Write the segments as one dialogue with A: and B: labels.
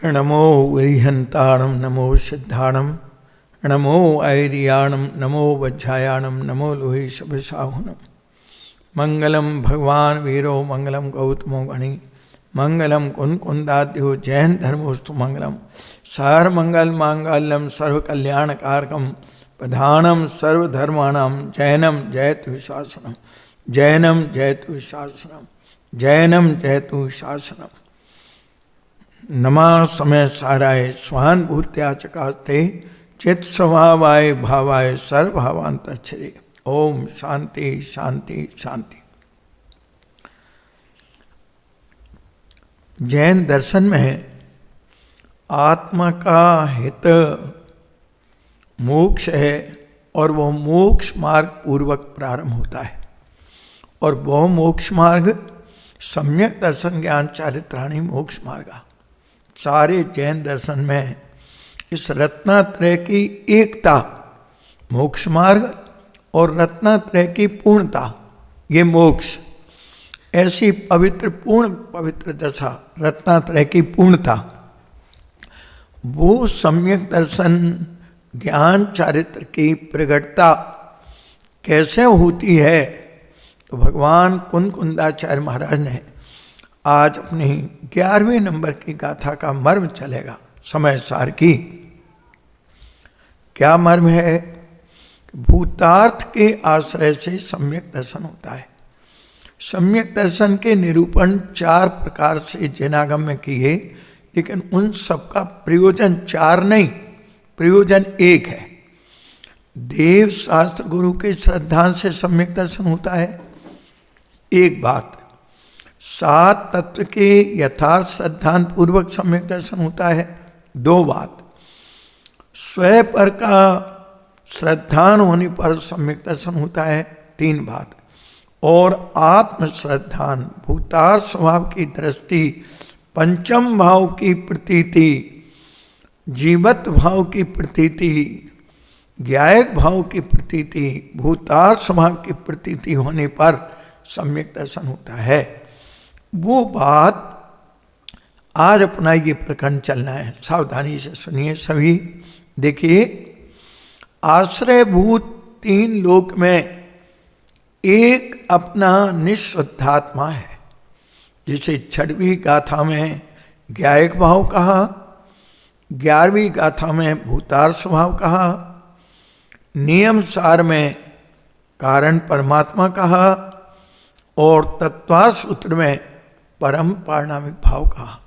A: नमो वैहंताणं नमो सिद्धाणं नमो ऐरियाणं नमो वज्रायाणं नमो लोहिषभिषाहुनं। मंगलम भगवान वीरो मंगलम गौतमो गणि मंगलम कुंदाद्यो जैन धर्मोस्तु मंगलम। सर मंगल मांगल्यम सर्वकल्याणकारकम प्रधानम सर्वधर्माणाम जैनम जयतु शासनम जैनम जयतु शासनम जैनम जयतु शासनम। नमः समय साराय स्वानुभूत्या चकास्ते चित स्वभावाय भावाय सर्वभावांतच्छ्रे। ओम शांति शांति शांति। जैन दर्शन में आत्मा का हित मोक्ष है और वह मोक्ष मार्ग पूर्वक प्रारंभ होता है और वह मोक्ष मार्ग सम्यक दर्शन ज्ञान चारित्राणी मोक्ष मार्ग। सारे जैन दर्शन में इस रत्नात्रय की एकता मोक्ष मार्ग और रत्नात्रय की पूर्णता ये मोक्ष, ऐसी पवित्र पूर्ण पवित्र दशा रत्नात्रय की पूर्णता, वो सम्यक दर्शन ज्ञान चारित्र की प्रगटता कैसे होती है। तो भगवान कुंदाचार्य महाराज ने आज अपनी 11वें नंबर की गाथा का मर्म चलेगा। समय सार की क्या मर्म है? भूतार्थ के आश्रय से सम्यक दर्शन होता है। सम्यक दर्शन के निरूपण 4 प्रकार से जैनागम में किए, लेकिन उन सबका प्रयोजन 4 नहीं, प्रयोजन 1 है। देव शास्त्र गुरु के श्रद्धांत से सम्यक दर्शन होता है, एक बात। 7 तत्व के यथार्थ श्रद्धांत पूर्वक सम्यक दर्शन होता है, 2 बात। स्वयं पर का श्रद्धान होने पर सम्यक दर्शन होता है, 3 बात। और आत्म श्रद्धान भूतार्थ स्वभाव की दृष्टि, पंचम भाव की प्रतीति, जीवत भाव की प्रतीति, ज्ञायक भाव की प्रतीति, भूतार्थ स्वभाव की प्रतीति होने पर सम्यक दर्शन होता है। वो बात आज अपना ये प्रकरण चलना है, सावधानी से सुनिए सभी। देखिए, आश्रयभूत 3 लोक में एक अपना निःशुद्धात्मा है, जिसे 6वीं गाथा में ज्ञायक भाव कहा, 11वीं गाथा में भूतार्थ स्वभाव कहा, नियम सार में कारण परमात्मा कहा और तत्वार्थ सूत्र में परम पारणामिक भाव कहा।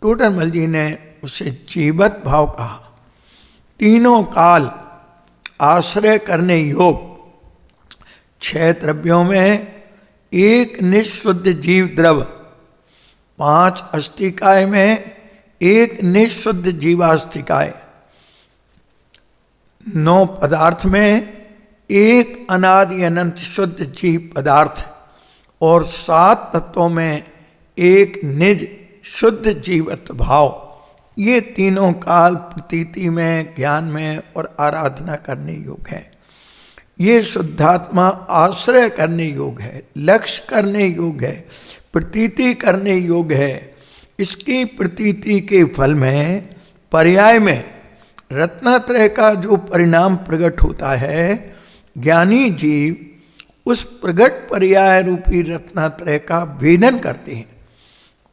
A: टोडरमल जी ने उसे जीवत भाव कहा। तीनों काल आश्रय करने योग 6 द्रव्यों में एक निःशुद्ध जीव द्रव, 5 अस्थिकाय में एक निःशुद्ध जीवास्थिकाय, 9 पदार्थ में एक अनादि अनंत शुद्ध जीव पदार्थ और 7 तत्वों में एक निज शुद्ध जीवत भाव। ये तीनों काल प्रतीति में, ज्ञान में और आराधना करने योग है। ये शुद्धात्मा आश्रय करने योग है, लक्ष्य करने योग है, प्रतीति करने योग है। इसकी प्रतीति के फल में पर्याय में रत्नात्रय का जो परिणाम प्रकट होता है, ज्ञानी जीव उस प्रगट पर्याय रूपी रत्नात्रय का भेदन करते हैं।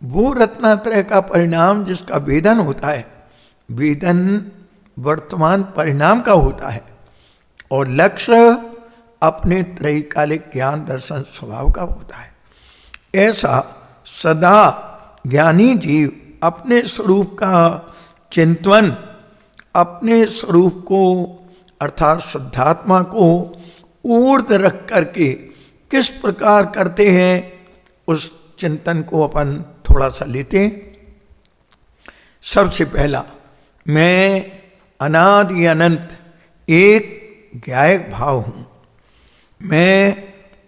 A: वो रत्नात्रय का परिणाम जिसका भेदन होता है, भेदन वर्तमान परिणाम का होता है और लक्ष्य अपने त्रैकालिक ज्ञान दर्शन स्वभाव का होता है। ऐसा सदा ज्ञानी जीव अपने स्वरूप का चिंतन, अपने स्वरूप को अर्थात शुद्धात्मा को ऊर्ध रख करके किस प्रकार करते हैं, उस चिंतन को अपन थोड़ा सा लेते हैं। सबसे पहला, मैं अनादि अनंत एक ज्ञायक भाव हूँ, मैं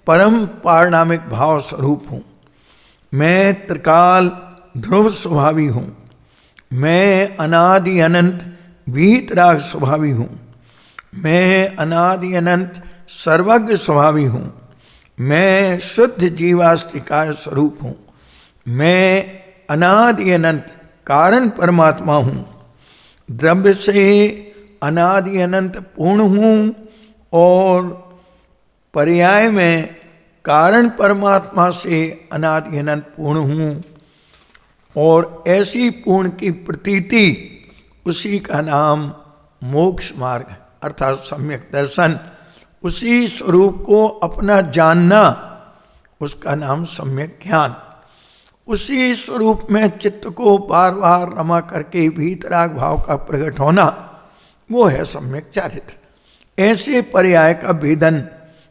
A: परम पारणामिक भाव स्वरूप हूँ, मैं त्रिकाल ध्रुव स्वभावी हूँ, मैं अनादि अनंत वीतराग स्वभावी हूँ, मैं अनादि अनंत सर्वज्ञ स्वभावी हूँ, मैं शुद्ध जीवास्तिकाय स्वरूप हूँ, मैं अनादि अनंत कारण परमात्मा हूँ, द्रव्य से अनादि अनंत पूर्ण हूँ और पर्याय में कारण परमात्मा से अनादि अनंत पूर्ण हूँ। और ऐसी पूर्ण की प्रतीति, उसी का नाम मोक्ष मार्ग अर्थात सम्यक दर्शन, उसी स्वरूप को अपना जानना, उसका नाम सम्यक ज्ञान। उसी स्वरूप में चित्त को बार बार रमा करके भीतराग भाव का प्रकट होना, वो है सम्यक चारित्र। ऐसे पर्याय का भेदन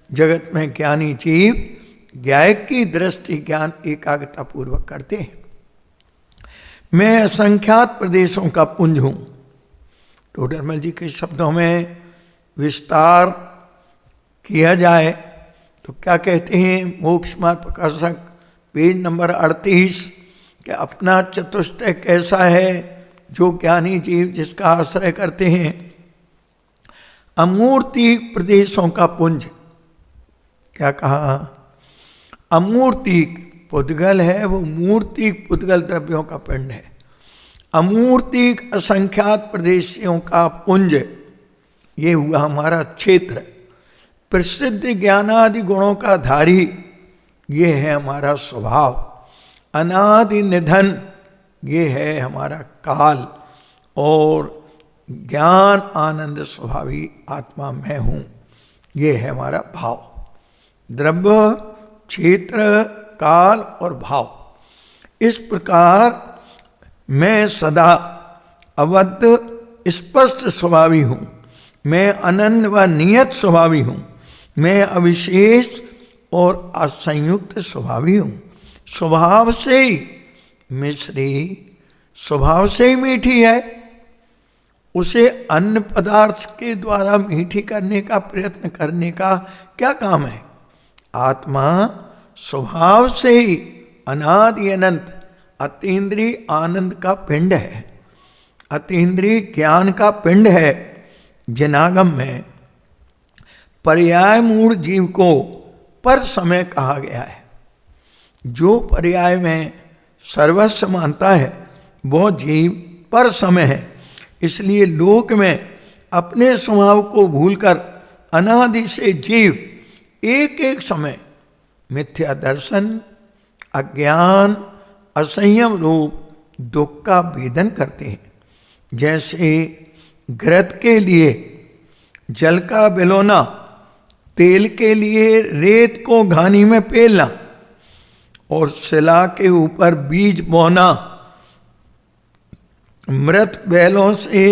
A: जगत में ज्ञानी जीव ज्ञायक की दृष्टि ज्ञान एकाग्रता पूर्वक करते हैं। मैं असंख्यात प्रदेशों का पुंज हूं। टोडरमल जी के शब्दों में विस्तार किया जाए तो क्या कहते हैं मोक्ष मार्ग प्रकाशक पेज नंबर 38 कि अपना चतुष्टय कैसा है जो ज्ञानी जीव जिसका आश्रय करते हैं। अमूर्तिक प्रदेशों का पुंज, क्या कहा? अमूर्तिक पुद्गल है, वो मूर्तिक पुद्गल द्रव्यों का पिंड है। अमूर्तिक असंख्यात प्रदेशों का पुंज, ये हुआ हमारा क्षेत्र। प्रसिद्ध ज्ञानादि गुणों का धारी, ये है हमारा स्वभाव। अनादि निधन, ये है हमारा काल। और ज्ञान आनंद स्वभावी आत्मा मैं हूं, ये है हमारा भाव। द्रव्य, क्षेत्र, काल और भाव, इस प्रकार मैं सदा अवद्ध स्पष्ट स्वभावी हूं। मैं अनन्य व नियत स्वभावी हूं। मैं अविशेष और असंयुक्त स्वभावी हूं। स्वभाव से ही मिश्री, स्वभाव से ही मीठी है। उसे अन्य पदार्थ के द्वारा मीठी करने का प्रयत्न करने का क्या काम है? आत्मा स्वभाव से ही अनादि अनंत अतीन्द्रिय आनंद का पिंड है, अतीन्द्रिय ज्ञान का पिंड है। जनागम में पर्याय मूढ़ जीव को पर समय कहा गया है। जो पर्याय में सर्वस्व मानता है वो जीव पर समय है। इसलिए लोक में अपने स्वभाव को भूलकर अनादि से जीव एक एक समय मिथ्या दर्शन, अज्ञान, असंयम रूप दुख का भेदन करते हैं। जैसे घृत के लिए जल का बिलोना, तेल के लिए रेत को घानी में पेलना और शिला के ऊपर बीज बोना, मृत बैलों से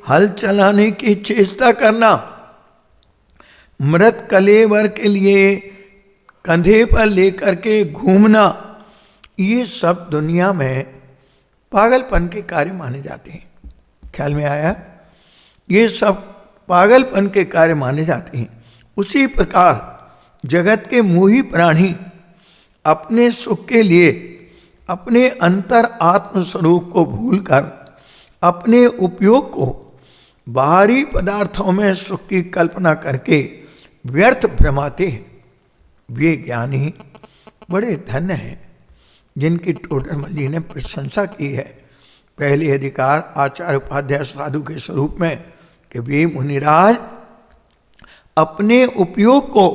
A: हल चलाने की चेष्टा करना, मृत कलेवर के लिए कंधे पर लेकर के घूमना, ये सब दुनिया में पागलपन के कार्य माने जाते हैं। ख्याल में आया? ये सब पागलपन के कार्य माने जाते हैं। उसी प्रकार जगत के मोही प्राणी अपने सुख के लिए अपने अंतर आत्म स्वरूप को भूलकर अपने उपयोग को बाहरी पदार्थों में सुख की कल्पना करके व्यर्थ भ्रमाते हैं। वे ज्ञानी बड़े धन्य हैं जिनकी टोडरमल जी ने प्रशंसा की है। पहले अधिकार आचार्य उपाध्याय साधु के स्वरूप में कि वे मुनिराज अपने उपयोग को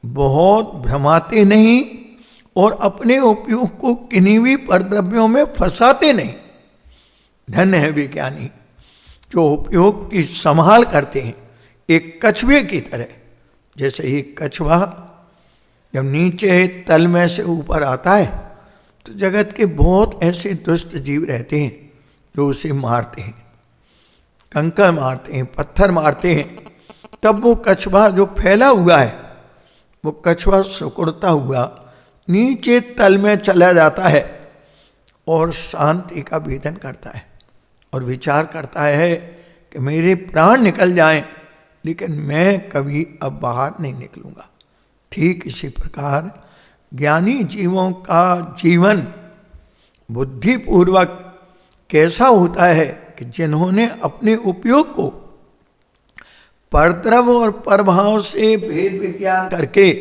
A: बहुत भ्रमाते नहीं और अपने उपयोग को किन्हीं भी परद्रव्यों में फंसाते नहीं। धन्य है वे ज्ञानी जो उपयोग की संभाल करते हैं। एक कछुए की तरह, जैसे एक कछुआ जब नीचे तल में से ऊपर आता है तो जगत के बहुत ऐसे दुष्ट जीव रहते हैं जो उसे मारते हैं, कंकर मारते हैं, पत्थर मारते हैं। तब वो कछुआ जो फैला हुआ है, वो कछुआ सिकुड़ता हुआ नीचे तल में चला जाता है और शांति का भेदन करता है और विचार करता है कि मेरे प्राण निकल जाएं लेकिन मैं कभी अब बाहर नहीं निकलूंगा। ठीक इसी प्रकार ज्ञानी जीवों का जीवन बुद्धिपूर्वक कैसा होता है कि जिन्होंने अपने उपयोग को परद्रव और परभाव से भेद विज्ञान करके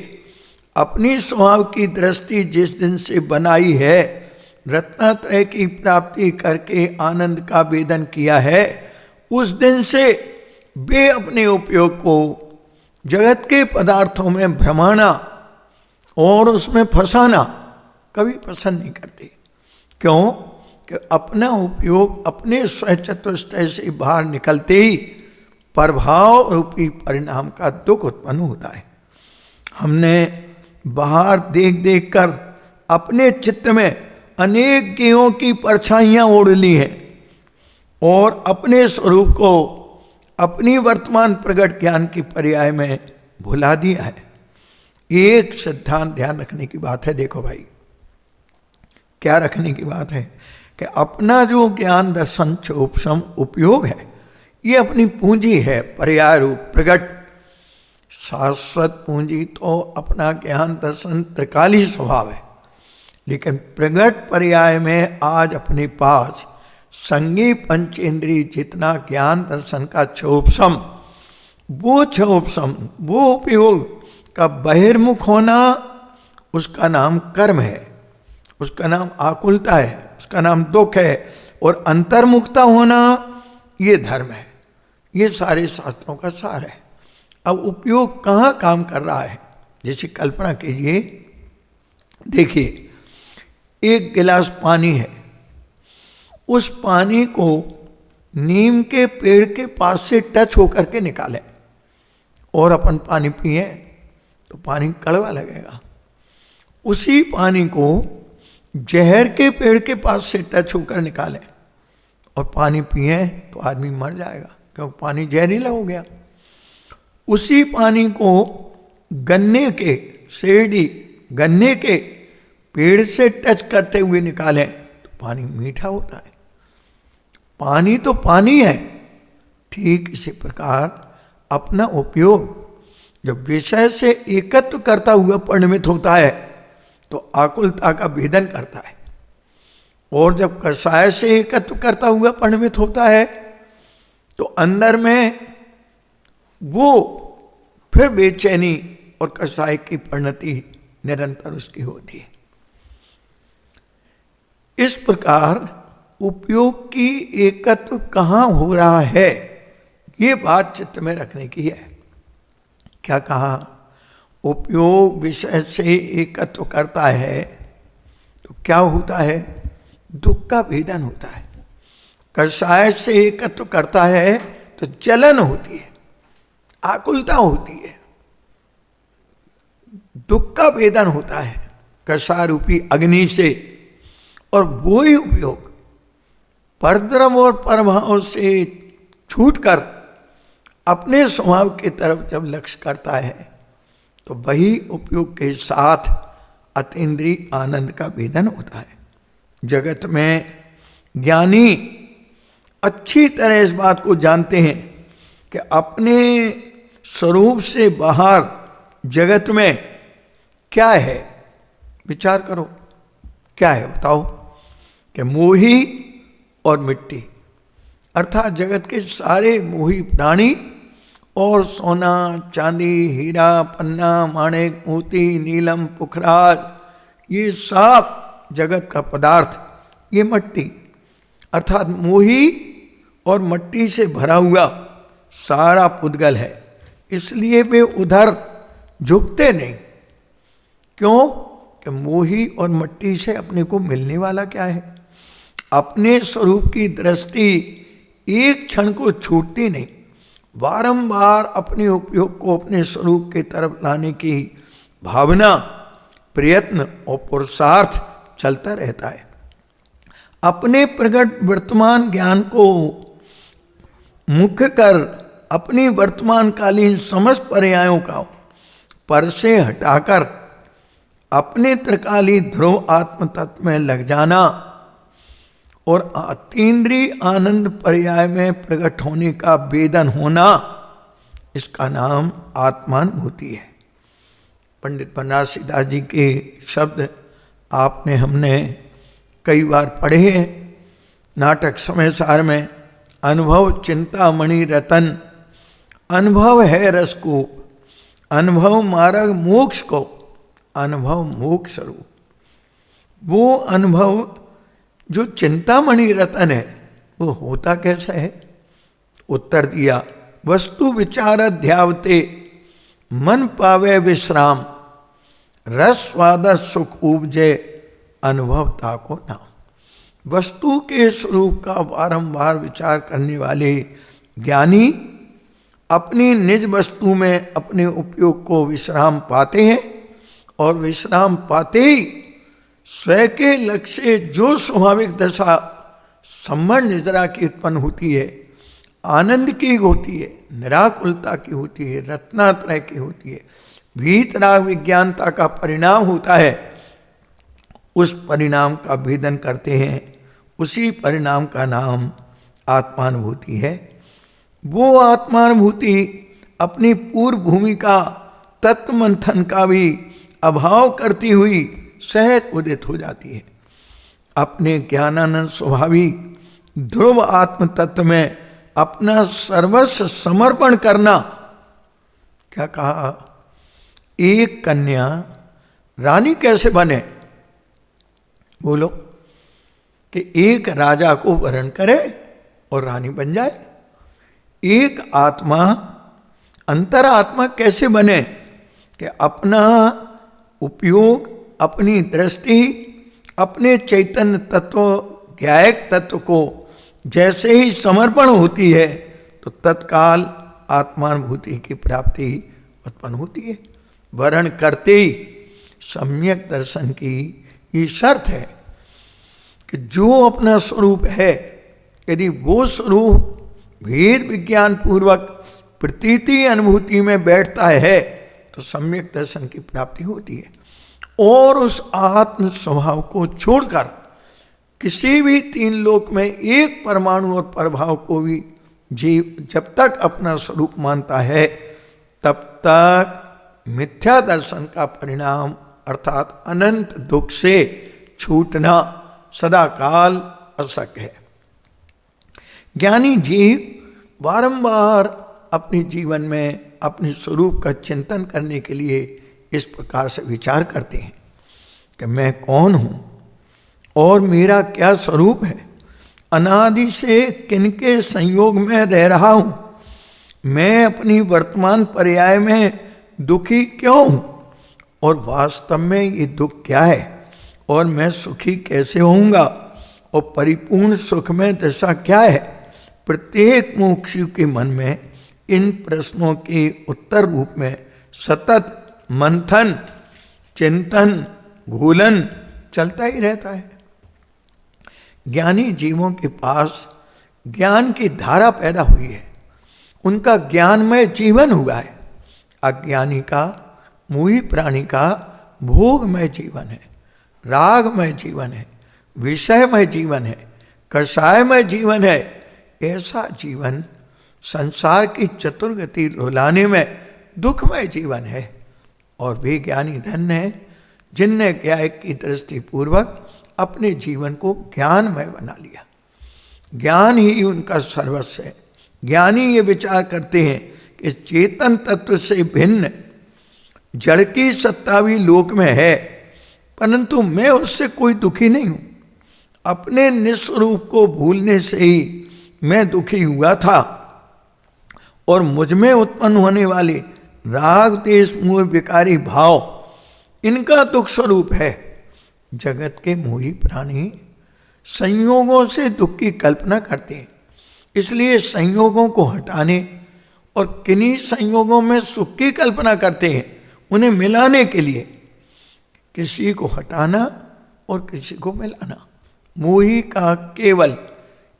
A: अपनी स्वभाव की दृष्टि जिस दिन से बनाई है रत्नात्रय की प्राप्ति करके आनंद का वेदन किया है, उस दिन से वे अपने उपयोग को जगत के पदार्थों में भ्रमाना और उसमें फंसाना कभी पसंद नहीं करते। क्यों? कि अपना उपयोग अपने स्वचतुष्टय से बाहर निकलते ही प्रभाव रूपी परिणाम का दुख उत्पन्न होता है। हमने बाहर देख देख कर अपने चित्त में अनेक ज्ञों की परछाइयां ओढ़ ली हैं और अपने स्वरूप को अपनी वर्तमान प्रकट ज्ञान की पर्याय में भुला दिया है। एक सिद्धांत ध्यान रखने की बात है। देखो भाई, क्या रखने की बात है कि अपना जो ज्ञान दर्शन उपशम उपयोग है, ये अपनी पूंजी है, पर्याय रूप प्रकट शाश्वत पूंजी तो अपना ज्ञान दर्शन त्रिकाली स्वभाव है। लेकिन प्रगट पर्याय में आज अपने पास संगी पंचेंद्रिय जितना ज्ञान दर्शन का क्षोपसम, वो क्षोपसम, वो उपयोग का बहिर्मुख होना, उसका नाम कर्म है, उसका नाम आकुलता है, उसका नाम दुख है, और अंतर्मुखता होना ये धर्म है। ये सारे शास्त्रों का सार है। अब उपयोग कहाँ काम कर रहा है, जैसे कल्पना कीजिए, देखिए एक गिलास पानी है, उस पानी को नीम के पेड़ के पास से टच होकर के निकालें और अपन पानी पिए तो पानी कड़वा लगेगा। उसी पानी को जहर के पेड़ के पास से टच होकर निकालें और पानी पिए तो आदमी मर जाएगा, क्योंकि पानी जहरीला हो गया। उसी पानी को गन्ने के सेड़ी गन्ने के पेड़ से टच करते हुए निकालें तो पानी मीठा होता है। पानी तो पानी है। ठीक इसी प्रकार अपना उपयोग जब विषय से एकत्व करता हुआ परिणमित होता है तो आकुलता का भेदन करता है, और जब कषाय से एकत्व करता हुआ परिणमित होता है तो अंदर में वो फिर बेचैनी और कषाय की परिणति निरंतर उसकी होती है। इस प्रकार उपयोग की एकत्व कहाँ हो रहा है, ये बात चित्त में रखने की है। क्या कहा? उपयोग विषय से एकत्व करता है तो क्या होता है? दुख का भेदन होता है। कषाय से एकत्व करता है तो जलन होती है, आकुलता होती है, दुख का भेदन होता है कषाय रूपी अग्नि से। और वो ही उपयोग परद्रव और परभाव से छूटकर अपने स्वभाव की तरफ जब लक्ष्य करता है तो वही उपयोग के साथ अतीन्द्रिय आनंद का भेदन होता है। जगत में ज्ञानी अच्छी तरह इस बात को जानते हैं कि अपने स्वरूप से बाहर जगत में क्या है। विचार करो, क्या है बताओ? कि मोही और मिट्टी, अर्थात जगत के सारे मोही प्राणी और सोना चांदी हीरा पन्ना माणिक मोती नीलम पुखराज, ये सब जगत का पदार्थ, ये मट्टी अर्थात मोही और मट्टी से भरा हुआ सारा पुद्गल है। इसलिए वे उधर झुकते नहीं। क्यों? कि मोही और मट्टी से अपने को मिलने वाला क्या है? अपने स्वरूप की दृष्टि एक क्षण को छूटती नहीं, बारंबार अपने उपयोग को अपने स्वरूप की तरफ लाने की भावना, प्रयत्न और पुरुषार्थ चलता रहता है। अपने प्रकट वर्तमान ज्ञान को मुख्य कर अपनी वर्तमानकालीन समस्त पर्यायों का पर से हटाकर अपने त्रिकाली ध्रुव आत्म तत्व में लग जाना और अतीन्द्रिय आनंद पर्याय में प्रकट होने का वेदन होना, इसका नाम आत्मानुभूति है। पंडित बनारसी दास जी के शब्द आपने हमने कई बार पढ़े हैं नाटक समय सार में। अनुभव चिंता मणि रतन, अनुभव है रस को, अनुभव मार्ग मोक्ष को, अनुभव मोक्ष रूप। वो अनुभव जो चिंतामणि रतन है वो होता कैसा है? उत्तर दिया, वस्तु विचार ध्यावते मन पावे विश्राम, रस स्वाद सुख उपजे अनुभवता को नाम। वस्तु के स्वरूप का बारंबार विचार करने वाले ज्ञानी अपनी निज वस्तु में अपने उपयोग को विश्राम पाते हैं, और विश्राम पाते ही स्वयं के लक्ष्य से जो स्वाभाविक दशा सम्मण निजरा की उत्पन्न होती है, आनंद की होती है, निराकुलता की होती है, रत्नात्रय की होती है, वीतराग विज्ञानता का परिणाम होता है, उस परिणाम का भेदन करते हैं। उसी परिणाम का नाम आत्मानुभूति है। वो आत्मानुभूति अपनी पूर्व भूमिका तत्व मंथन का भी अभाव करती हुई सहज उदित हो जाती है। अपने ज्ञानानंद स्वाभाविक ध्रुव आत्म तत्व में अपना सर्वस्व समर्पण करना। क्या कहा? एक कन्या रानी कैसे बने? बोलो। कि एक राजा को वरण करे और रानी बन जाए। एक आत्मा अंतरात्मा कैसे बने? कि अपना उपयोग, अपनी दृष्टि, अपने चैतन्य तत्व, ज्ञायक तत्व को जैसे ही समर्पण होती है तो तत्काल आत्मानुभूति की प्राप्ति उत्पन्न होती है। वर्ण करते ही सम्यक दर्शन की ये शर्त है कि जो अपना स्वरूप है, यदि वो स्वरूप भेद विज्ञान पूर्वक प्रतीति अनुभूति में बैठता है तो सम्यक दर्शन की प्राप्ति होती है। और उस आत्म स्वभाव को छोड़कर किसी भी तीन लोक में एक परमाणु और प्रभाव को भी जीव जब तक अपना स्वरूप मानता है तब तक मिथ्या दर्शन का परिणाम अर्थात अनंत दुख से छूटना सदाकाल अशक्य है। ज्ञानी जीव बारंबार अपने जीवन में अपने स्वरूप का चिंतन करने के लिए इस प्रकार से विचार करते हैं कि मैं कौन हूं और मेरा क्या स्वरूप है, अनादि से किनके संयोग में रह रहा हूं, मैं अपनी वर्तमान पर्याय में दुखी क्यों हूं और वास्तव में ये दुख क्या है, और मैं सुखी कैसे होऊंगा और परिपूर्ण सुख में दशा क्या है। प्रत्येक मुमुक्षु के मन में इन प्रश्नों के उत्तर रूप में सतत मंथन, चिंतन, घोलन चलता ही रहता है। ज्ञानी जीवों के पास ज्ञान की धारा पैदा हुई है, उनका ज्ञानमय जीवन हुआ है। अज्ञानी का, मोही प्राणी का भोगमय जीवन है, रागमय जीवन है, विषयमय जीवन है, कषायमय जीवन है। ऐसा जीवन संसार की चतुर्गति रुलाने में दुखमय जीवन है। और वे ज्ञानी धन्य हैं जिनने ज्ञायक की दृष्टि पूर्वक अपने जीवन को ज्ञानमय बना लिया। ज्ञान ही उनका सर्वस्व है। ज्ञानी ये विचार करते हैं कि चेतन तत्व से भिन्न जड़ की सत्ता भी लोक में है, परंतु मैं उससे कोई दुखी नहीं हूं। अपने निस्वरूप को भूलने से ही मैं दुखी हुआ था, और मुझ में उत्पन्न होने वाले राग, देश, मोह, विकारी भाव इनका दुख स्वरूप है। जगत के मोही प्राणी संयोगों से दुख की कल्पना करते हैं, इसलिए संयोगों को हटाने और किन्हीं संयोगों में सुख की कल्पना करते हैं, उन्हें मिलाने के लिए। किसी को हटाना और किसी को मिलाना, मोही का केवल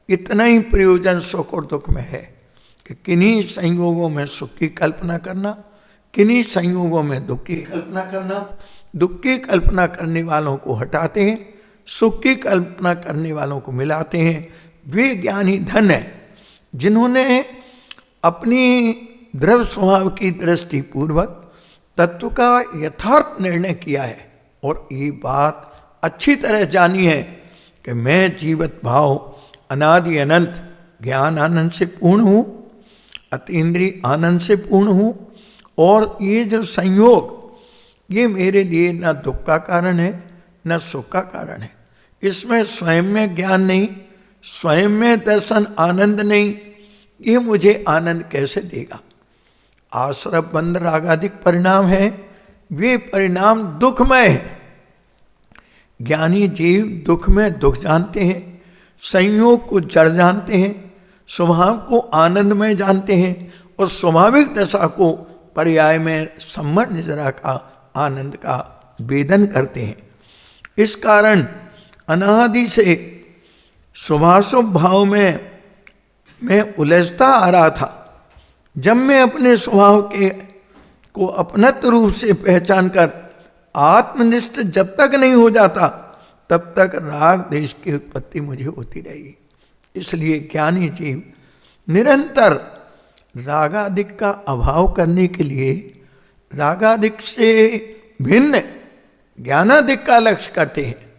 A: इतना ही प्रयोजन सुख और दुख में है कि किन्हीं संयोगों में सुख की कल्पना करना, किन्हीं संयोगों में दुख की कल्पना करना। दुख की कल्पना करने वालों को हटाते हैं, सुख की कल्पना करने वालों को मिलाते हैं। वे ज्ञानी धन है जिन्होंने अपनी द्रव्य स्वभाव की दृष्टि पूर्वक तत्व का यथार्थ निर्णय किया है, और ये बात अच्छी तरह जानी है कि मैं जीवत भाव अनादि अनंत ज्ञान आनंद से पूर्ण हूँ, अतीन्द्रिय आनंद से पूर्ण हूँ, और ये जो संयोग ये मेरे लिए न दुख का कारण है न सुख का कारण है। इसमें स्वयं में ज्ञान नहीं, स्वयं में दर्शन आनंद नहीं, ये मुझे आनंद कैसे देगा? आश्रय बंध रागादिक परिणाम है, वे परिणाम दुखमय है। ज्ञानी जीव दुख में दुख जानते हैं, संयोग को जड़ जानते हैं, स्वभाव को आनंदमय जानते हैं और स्वाभाविक दशा को पर्याय में सम्मत निजरा का आनंद का वेदन करते हैं। इस कारण अनादि से शुभाशुभ भाव में मैं उलझता आ रहा था। जब मैं अपने स्वभाव के को अपनत रूप से पहचान कर आत्मनिष्ठ जब तक नहीं हो जाता, तब तक राग देश की उत्पत्ति मुझे होती रहेगी। इसलिए ज्ञानी जीव निरंतर रागादिक का अभाव करने के लिए रागादिक से भिन्न ज्ञानादिक का लक्ष्य करते हैं।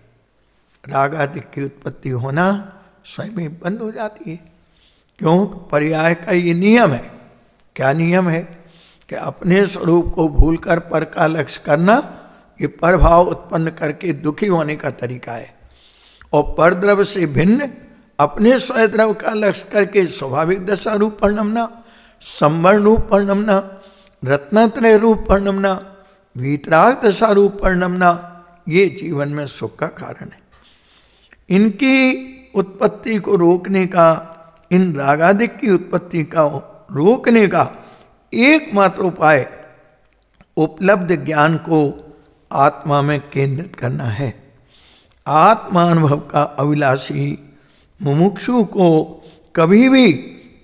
A: रागादिक की उत्पत्ति होना स्वयं में बंद हो जाती है। क्यों? पर्याय का ये नियम है। क्या नियम है? कि अपने स्वरूप को भूलकर पर का लक्ष्य करना, ये परभाव उत्पन्न करके दुखी होने का तरीका है। और परद्रव्य से भिन्न अपने स्वद्रव्य का लक्ष्य करके स्वाभाविक दशा रूप परिणमना, संवर्ण रूप परिणमना, रत्नत्रय रूप परिणमना, वीतराग दशा रूप परिणमना, ये जीवन में सुख का कारण है। इनकी उत्पत्ति को रोकने का, इन रागादिक की उत्पत्ति का रोकने का एकमात्र उपाय उपलब्ध ज्ञान को आत्मा में केंद्रित करना है। आत्मानुभव का अभिलाषी मुमुक्षु को कभी भी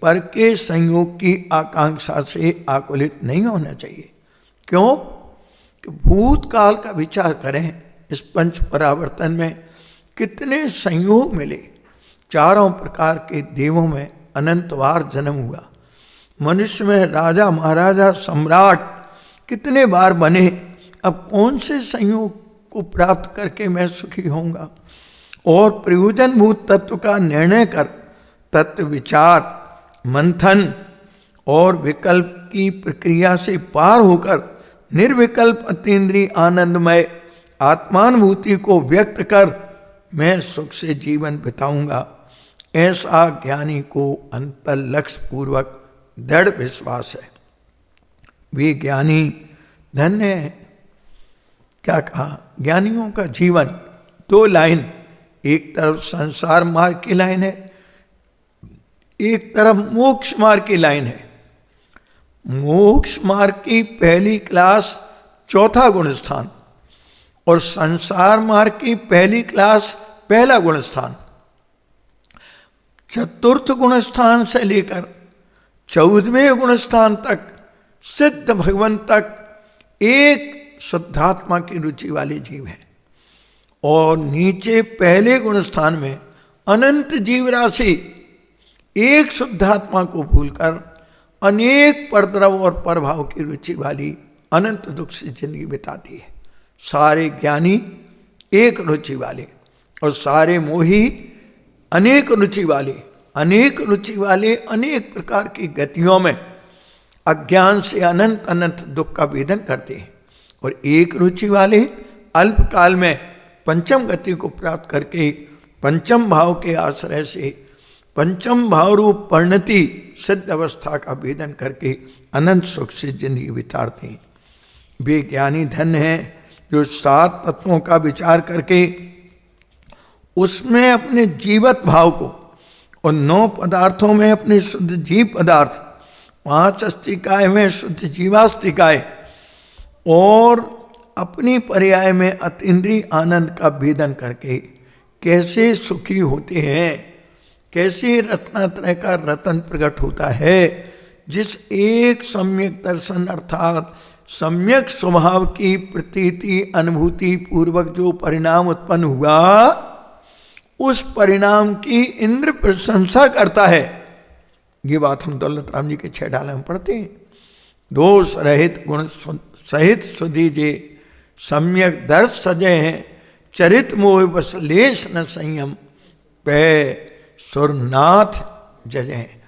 A: पर के संयोग की आकांक्षा से आकुलित नहीं होना चाहिए। क्यों? कि भूतकाल का विचार करें, इस पंच परावर्तन में कितने संयोग मिले। चारों प्रकार के देवों में अनंतवार जन्म हुआ। मनुष्य में राजा महाराजा सम्राट कितने बार बने। अब कौन से संयोग को प्राप्त करके मैं सुखी होऊंगा? और प्रयोजनभूत तत्व का निर्णय कर तत्व विचार, मंथन और विकल्प की प्रक्रिया से पार होकर निर्विकल्प अतीन्द्रिय आनंदमय आत्मानुभूति को व्यक्त कर मैं सुख से जीवन बिताऊंगा, ऐसा ज्ञानी को अंतर लक्ष्य पूर्वक दृढ़ विश्वास है। वे ज्ञानी धन्य है। क्या कहा? ज्ञानियों का जीवन दो लाइन, एक तरफ संसार मार्ग की लाइन है, एक तरफ मोक्ष मार्ग की लाइन है। मोक्ष मार्ग की पहली क्लास चौथा गुण स्थान और संसार मार्ग की पहली क्लास पहला गुण स्थान। चतुर्थ गुण स्थान से लेकर 14वें गुण स्थान तक सिद्ध भगवान तक एक शुद्धात्मा की रुचि वाले जीव हैं। और नीचे पहले गुण स्थान में अनंत जीव राशि एक शुद्धात्मा को भूलकर अनेक परद्रव और परभाव की रुचि वाली अनंत दुख से जिंदगी बिताती है। सारे ज्ञानी एक रुचि वाले और सारे मोही अनेक रुचि वाले, अनेक रुचि वाले अनेक प्रकार की गतियों में अज्ञान से अनंत अनंत दुख का वेदन करते हैं। और एक रुचि वाले अल्पकाल में पंचम गति को प्राप्त करके पंचम भाव के आश्रय से पंचम भाव रूप परिणति सिद्ध अवस्था का वेदन करके अनंत सुख से जिंदगी बिताते हैं। वे ज्ञानी धन्य हैं जो 7 तत्वों का विचार करके उसमें अपने जीवत भाव को और 9 पदार्थों में अपने शुद्ध जीव पदार्थ, 5 अस्तिकाय में शुद्ध जीवास्तिकाय और अपनी पर्याय में अतीन्द्रिय आनंद का भेदन करके कैसे सुखी होते हैं, कैसे रत्नात्रय का रतन प्रकट होता है। जिस एक सम्यक दर्शन अर्थात सम्यक स्वभाव की प्रतीति अनुभूति पूर्वक जो परिणाम उत्पन्न हुआ, उस परिणाम की इंद्र प्रशंसा करता है। ये बात हम दौलत राम जी के 6 डाले में पढ़ते हैं। दोष रहित गुण सहित सुधीजे सम्यक दर्श सजे हैं, चरित मोह बस लेश न संयम पे सुरनाथ जजे।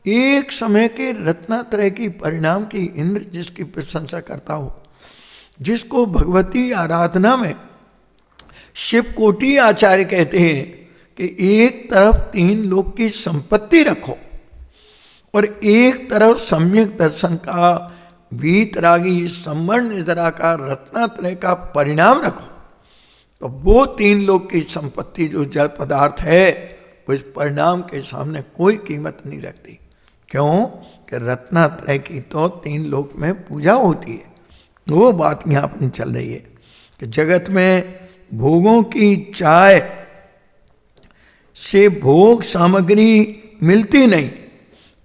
A: एक समय के रत्नात्रय की परिणाम की इंद्र जिसकी प्रशंसा करता हो, जिसको भगवती आराधना में शिवकोटि आचार्य कहते हैं कि एक तरफ 3 लोक की संपत्ति रखो और एक तरफ सम्यक दर्शन का वीतरागी संवर्ण निद्रा का रत्नात्रय का परिणाम रखो, तो वो 3 लोक की संपत्ति जो जड़ पदार्थ है उस परिणाम के सामने कोई कीमत नहीं रखती। क्यों कि रत्नात्रय की तो 3 लोक में पूजा होती है। वो बात यहाँ अपनी चल रही है कि जगत में भोगों की चाय से भोग सामग्री मिलती नहीं,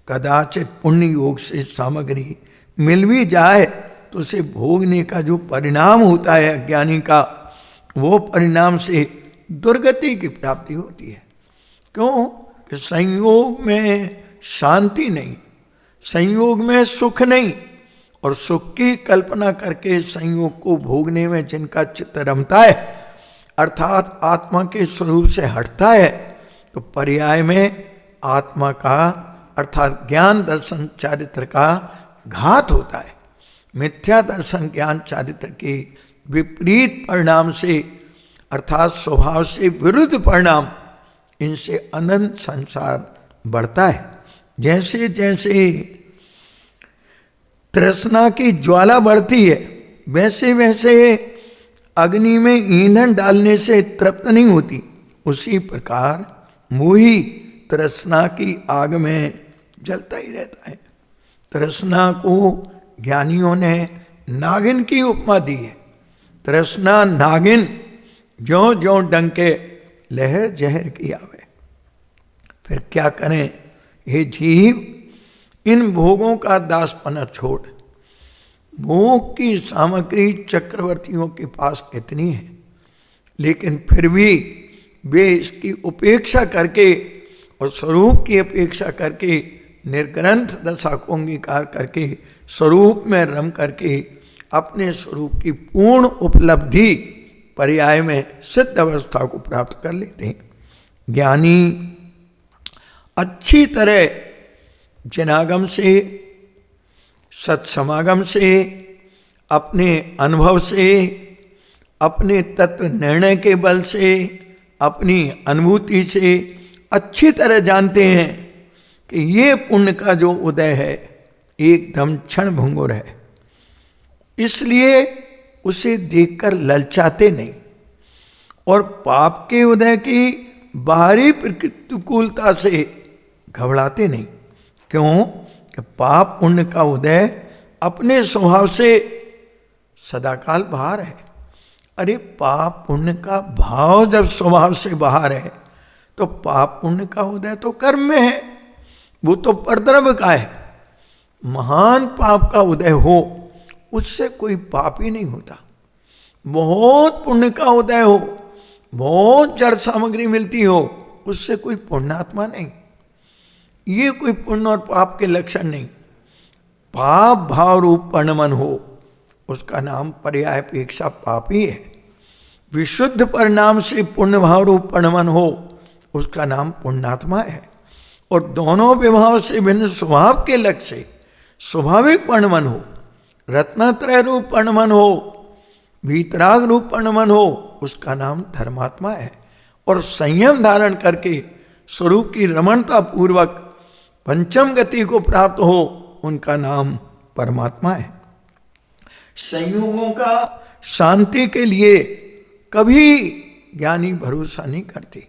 A: कदाचित पुण्य योग से सामग्री मिल भी जाए तो उसे भोगने का जो परिणाम होता है अज्ञानी का, वो परिणाम से दुर्गति की प्राप्ति होती है। क्यों कि संयोग में शांति नहीं, संयोग में सुख नहीं, और सुख की कल्पना करके संयोग को भोगने में जिनका चित्त रमता है अर्थात आत्मा के स्वरूप से हटता है, तो पर्याय में आत्मा का अर्थात ज्ञान दर्शन चारित्र का घात होता है। मिथ्या दर्शन ज्ञान चारित्र के विपरीत परिणाम से अर्थात स्वभाव से विरुद्ध परिणाम, इनसे अनंत संसार बढ़ता है। जैसे जैसे तृष्णा की ज्वाला बढ़ती है वैसे वैसे अग्नि में ईंधन डालने से तृप्त नहीं होती, उसी प्रकार मोही तृष्णा की आग में जलता ही रहता है। तृष्णा को ज्ञानियों ने नागिन की उपमा दी है। तृष्णा नागिन ज्यों ज्यों डंके लहर जहर की आवे। फिर क्या करें हे जीव, इन भोगों का दासपना छोड़। भोग की सामग्री चक्रवर्तियों के पास कितनी है, लेकिन फिर भी वे इसकी उपेक्षा करके और स्वरूप की अपेक्षा करके निर्ग्रंथ दशा को अंगीकार करके स्वरूप में रम करके अपने स्वरूप की पूर्ण उपलब्धि पर्याय में सिद्ध अवस्था को प्राप्त कर लेते हैं। ज्ञानी अच्छी तरह जनागम से, सत्समागम से, अपने अनुभव से, अपने तत्व निर्णय के बल से, अपनी अनुभूति से अच्छी तरह जानते हैं कि ये पुण्य का जो उदय है एकदम क्षण भंगुर है, इसलिए उसे देखकर ललचाते नहीं, और पाप के उदय की बाहरी प्रतिकूलता से घबराते नहीं। क्यों कि पाप पुण्य का उदय अपने स्वभाव से सदाकाल बाहर है। अरे पाप पुण्य का भाव जब स्वभाव से बाहर है तो पाप पुण्य का उदय तो कर्म में है, वो तो परद्रव्य का है। महान पाप का उदय हो उससे कोई पाप ही नहीं होता। बहुत पुण्य का उदय हो, बहुत जड़ सामग्री मिलती हो, उससे कोई पुण्यात्मा नहीं। ये कोई पुण्य और पाप के लक्षण नहीं। पाप भाव रूप परिणमन हो उसका नाम पर्याय अपेक्षा पापी है। विशुद्ध परिणाम से पुण्य भाव रूप परिणमन हो उसका नाम पुण्यात्मा है। और दोनों विभाव से भिन्न स्वभाव के लक्ष्य से स्वाभाविक परिणमन हो, रत्नात्रय रूप परिणमन हो, वीतराग रूप परिणमन हो, उसका नाम धर्मात्मा है। और संयम धारण करके स्वरूप की रमणता पूर्वक पंचम गति को प्राप्त हो उनका नाम परमात्मा है। संयोगों का शांति के लिए कभी ज्ञानी भरोसा नहीं करते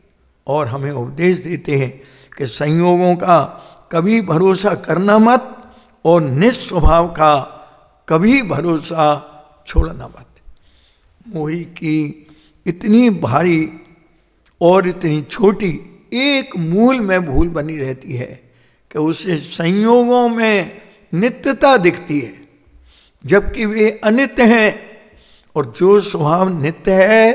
A: और हमें उपदेश देते हैं कि संयोगों का कभी भरोसा करना मत और निस्वभाव का कभी भरोसा छोड़ना मत। मोही की इतनी भारी और इतनी छोटी एक मूल में भूल बनी रहती है कि उसे संयोगों में नित्यता दिखती है, जबकि वे अनित्य हैं। और जो स्वभाव नित्य है,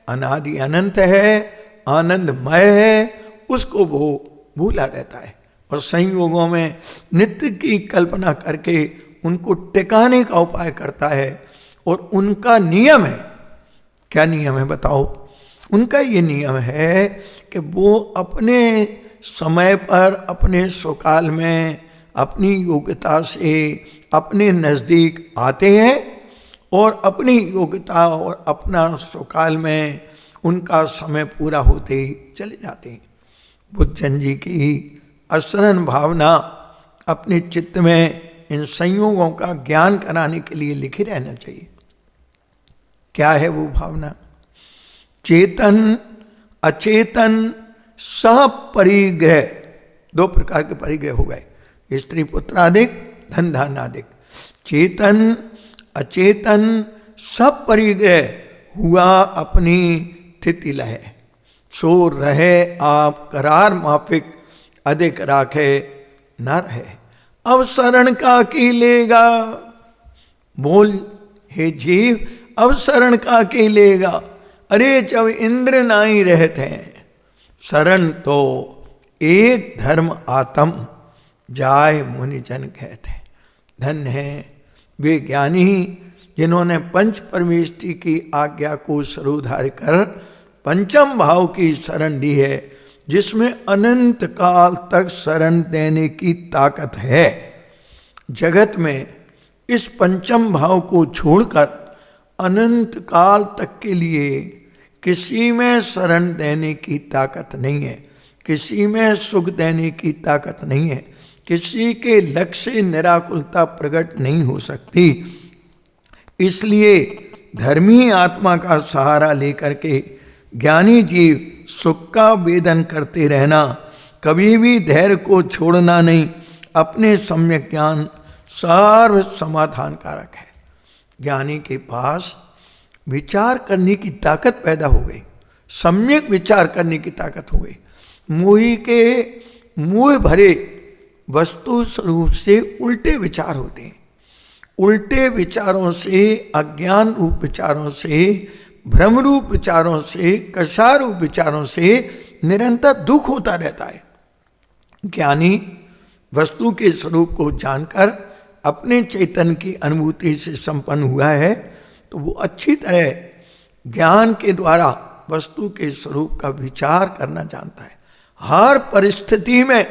A: अनादि अनंत है, आनंदमय है, उसको वो भूला रहता है और संयोगों में नित्य की कल्पना करके उनको टिकाने का उपाय करता है। और उनका नियम है, क्या नियम है बताओ? उनका ये नियम है कि वो अपने समय पर, अपने स्वकाल में, अपनी योग्यता से अपने नज़दीक आते हैं और अपनी योग्यता और अपना स्वकाल में उनका समय पूरा होते ही चले जाते हैं। बुद्धजन जी की असरण भावना अपने चित्त में इन संयोगों का ज्ञान कराने के लिए लिखे रहना चाहिए। क्या है वो भावना? चेतन अचेतन सपरिग्रह, दो प्रकार के परिग्रह हो गए, स्त्री पुत्रादिक धन धानादिक। चेतन अचेतन सब परिग्रह हुआ अपनी स्थिति लय, सो रहे आप करार माफिक अधिक राखे न रहे। अब शरण का की लेगा, बोल हे जीव अब शरण का की लेगा। अरे जब इंद्र नाई रहते हैं, शरण तो एक धर्म आत्म जाय मुनिजन कहते हैं। धन्य है वे ज्ञानी जिन्होंने पंच परमेष्टि की आज्ञा को सरोधार कर पंचम भाव की शरण ली है, जिसमें अनंत काल तक शरण देने की ताकत है। जगत में इस पंचम भाव को छोड़कर अनंत काल तक के लिए किसी में शरण देने की ताकत नहीं है, किसी में सुख देने की ताकत नहीं है, किसी के लक्ष्य से निराकुलता प्रकट नहीं हो सकती। इसलिए धर्मी आत्मा का सहारा लेकर के ज्ञानी जीव सुख का वेदन करते रहना, कभी भी धैर्य को छोड़ना नहीं। अपने सम्यक ज्ञान सर्व समाधान कारक है। ज्ञानी के पास विचार करने की ताकत पैदा हो गई, सम्यक विचार करने की ताकत हो गई। मोही के मोह भरे वस्तु स्वरूप से उल्टे विचार होते हैं। उल्टे विचारों से, अज्ञान रूप विचारों से, भ्रम रूप विचारों से, कषाय रूप विचारों से निरंतर दुख होता रहता है। ज्ञानी वस्तु के स्वरूप को जानकर अपने चैतन्य की अनुभूति से संपन्न हुआ है, तो वो अच्छी तरह ज्ञान के द्वारा वस्तु के स्वरूप का विचार करना जानता है। हर परिस्थिति में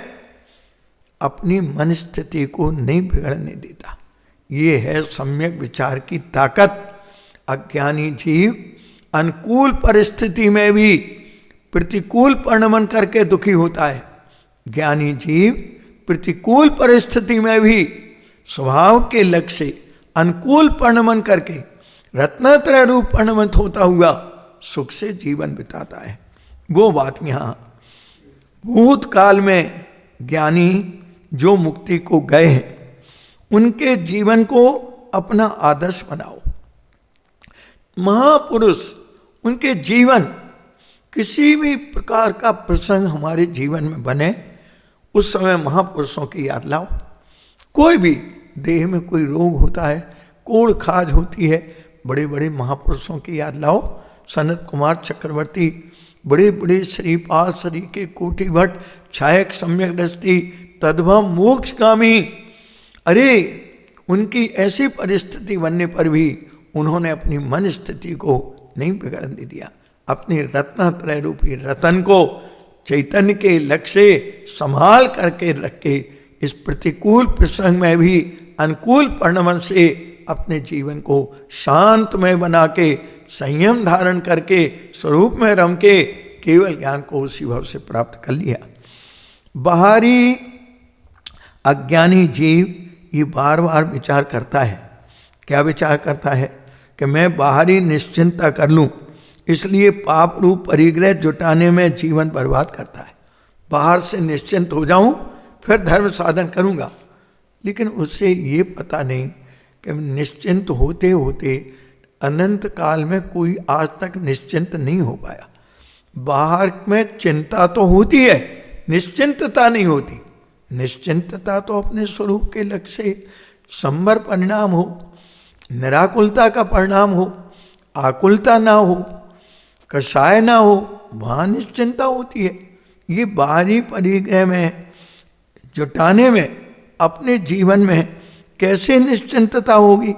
A: अपनी मन स्थिति को नहीं बिगड़ने देता। ये है सम्यक विचार की ताकत। अज्ञानी जीव अनुकूल परिस्थिति में भी प्रतिकूल परिणमन करके दुखी होता है। ज्ञानी जीव प्रतिकूल परिस्थिति में भी स्वभाव के लक्ष्य से अनुकूल परिणमन करके रत्नत्रय रूप परिणमित होता हुआ सुख से जीवन बिताता है। वो बात यहाँ भूतकाल में ज्ञानी जो मुक्ति को गए हैं, उनके जीवन को अपना आदर्श बनाओ। महापुरुष उनके जीवन, किसी भी प्रकार का प्रसंग हमारे जीवन में बने, उस समय महापुरुषों की याद लाओ। कोई भी देह में कोई रोग होता है, कोढ़ खाज होती है, बड़े बड़े महापुरुषों की याद लाओ। सनत कुमार चक्रवर्ती, बड़े बड़े श्रीपाद श्री के कोटि भट्ट, छायक सम्यक दृष्टि, तद्भव मोक्षगामी। अरे उनकी ऐसी परिस्थिति बनने पर भी उन्होंने अपनी मन स्थिति को नहीं बिगड़ने दिया। अपने रत्नत्रय रूपी रतन को चैतन्य के लक्ष्य से संभाल करके रख के इस प्रतिकूल प्रसंग में भी अनुकूल परिणमन से अपने जीवन को शांतमय बना के, संयम धारण करके, स्वरूप में रम के केवल ज्ञान को उसी भाव से प्राप्त कर लिया। बाहरी अज्ञानी जीव ये बार बार विचार करता है। क्या विचार करता है? कि मैं बाहरी निश्चिंता कर लूं, इसलिए पाप रूप परिग्रह जुटाने में जीवन बर्बाद करता है। बाहर से निश्चिंत हो जाऊं, फिर धर्म साधन करूंगा। लेकिन उससे ये पता नहीं कि निश्चिंत होते होते अनंत काल में कोई आज तक निश्चिंत नहीं हो पाया। बाहर में चिंता तो होती है, निश्चिंतता नहीं होती। निश्चिंतता तो अपने स्वरूप के लक्ष्य से संवर परिणाम हो, निराकुलता का परिणाम हो, आकुलता ना हो, कषाय ना हो, वहाँ निश्चिंता होती है। ये बाहरी परिग्रह में जुटाने में, अपने जीवन में कैसे निश्चिंतता होगी?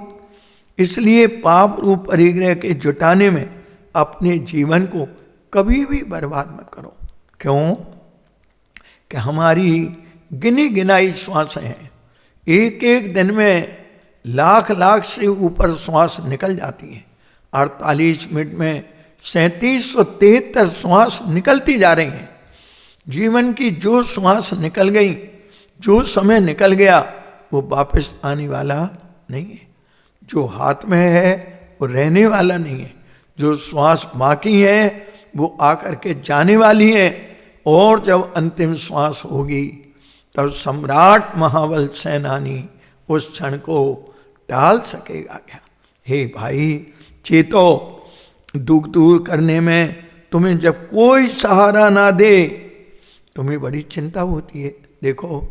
A: इसलिए पाप रूप परिग्रह के जुटाने में अपने जीवन को कभी भी बर्बाद मत करो। क्यों? कि हमारी गिनी गिनाई श्वास हैं। एक एक दिन में लाख लाख से ऊपर श्वास निकल जाती हैं। 48 मिनट में 3773 श्वास निकलती जा रही हैं। जीवन की जो श्वास निकल गई, जो समय निकल गया, वो वापस आने वाला नहीं है। जो हाथ में है वो रहने वाला नहीं है। जो श्वास बाकी है वो आकर के जाने वाली है। और जब अंतिम श्वास होगी तब सम्राट महाबल सेनानी उस क्षण को टाल सकेगा क्या? हे भाई चेतो, दुख दूर करने में तुम्हें जब कोई सहारा ना दे, तुम्हें बड़ी चिंता होती है। देखो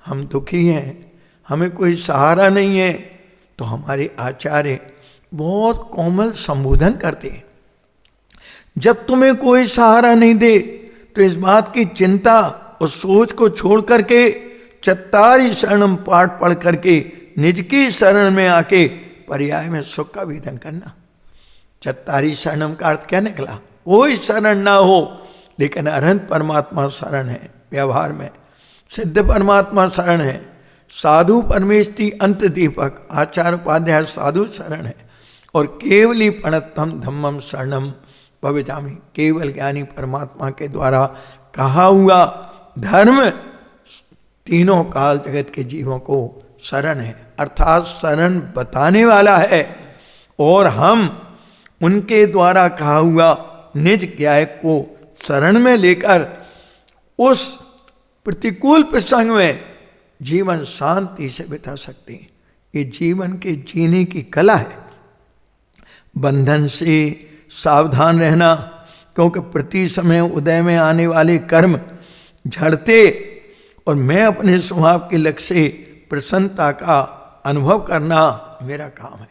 A: हम दुखी हैं, हमें कोई सहारा नहीं है, तो हमारे आचार्य बहुत कोमल संबोधन करते हैं। जब तुम्हें कोई सहारा नहीं दे तो इस बात की चिंता और सोच को छोड़ करके चत्तारी शरणम पाठ पढ़ करके निज की शरण में आके पर्याय में सुख का विधन करना। चत्तारी शरणम का अर्थ क्या निकला? कोई शरण ना हो लेकिन अनंत परमात्मा शरण है। व्यवहार में सिद्ध परमात्मा शरण है, साधु परमेष्टि अंत दीपक आचार्य उपाध्याय साधु शरण है, और केवली प्रणतम धम्मम शरणम भविजामी, केवल ज्ञानी परमात्मा के द्वारा कहा हुआ धर्म तीनों काल जगत के जीवों को शरण है, अर्थात शरण बताने वाला है। और हम उनके द्वारा कहा हुआ निज ज्ञाय को शरण में लेकर उस प्रतिकूल प्रसंग में जीवन शांति से बिता सकते हैं। ये जीवन के जीने की कला है। बंधन से सावधान रहना, क्योंकि प्रति समय उदय में आने वाले कर्म झड़ते, और मैं अपने स्वभाव के लक्ष्य से प्रसन्नता का अनुभव करना मेरा काम है।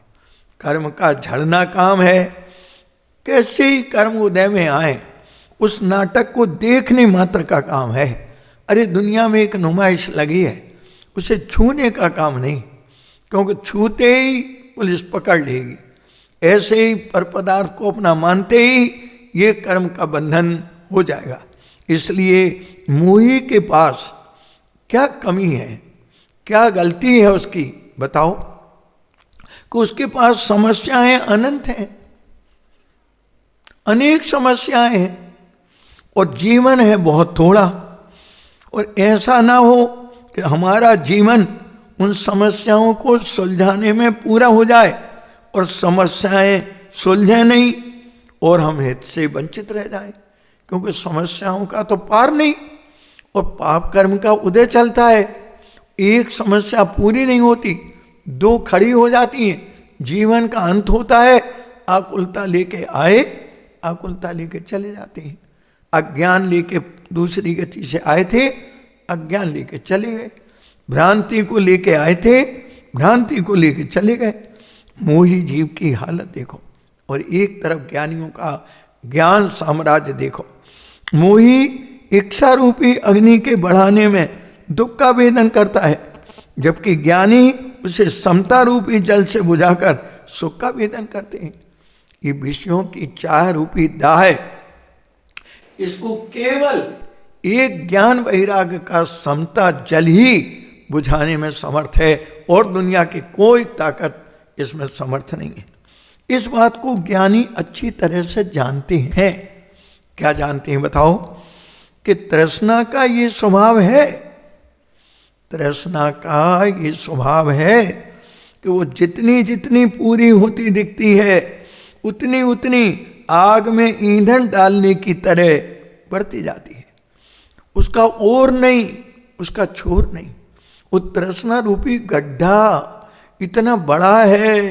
A: कर्म का झड़ना काम है। कैसे ही कर्म उदय में आए, उस नाटक को देखने मात्र का काम है। अरे दुनिया में एक नुमाइश लगी है, उसे छूने का काम नहीं, क्योंकि छूते ही पुलिस पकड़ लेगी। ऐसे ही पर पदार्थ को अपना मानते ही ये कर्म का बंधन हो जाएगा। इसलिए मोही के पास क्या कमी है, क्या गलती है उसकी, बताओ? कि उसके पास समस्याएं अनंत हैं, अनेक समस्याएं हैं, और जीवन है बहुत थोड़ा। और ऐसा ना हो कि हमारा जीवन उन समस्याओं को सुलझाने में पूरा हो जाए और समस्याएं सुलझे नहीं और हम हित से वंचित रह जाएं, क्योंकि समस्याओं का तो पार नहीं, और पाप कर्म का उदय चलता है। एक समस्या पूरी नहीं होती, दो खड़ी हो जाती हैं, जीवन का अंत होता है। आकुलता लेके आए, आकुलता लेके चले जाते हैं। अज्ञान लेके दूसरी गति से आए थे, अज्ञान लेके चले गए। भ्रांति को लेके आए थे, भ्रांति को लेके चले गए। मोही जीव की हालत देखो, और एक तरफ ज्ञानियों का ज्ञान साम्राज्य देखो। मोही इच्छा रूपी अग्नि के बढ़ाने में दुख का वेदन करता है, जबकि ज्ञानी उसे समता रूपी जल से बुझाकर सुख का वेदन करते हैं। ये विषयों की चाह रूपी दाह है, इसको केवल एक ज्ञान वैराग्य का समता जल ही बुझाने में समर्थ है, और दुनिया की कोई ताकत इसमें समर्थ नहीं है। इस बात को ज्ञानी अच्छी तरह से जानते हैं। क्या जानते हैं बताओ? कि तृष्णा का ये स्वभाव है, तृष्णा का ये स्वभाव है कि वो जितनी जितनी पूरी होती दिखती है, उतनी उतनी आग में ईंधन डालने की तरह बढ़ती जाती है। उसका ओर नहीं, उसका छोर नहीं। वो तृष्णा रूपी गड्ढा इतना बड़ा है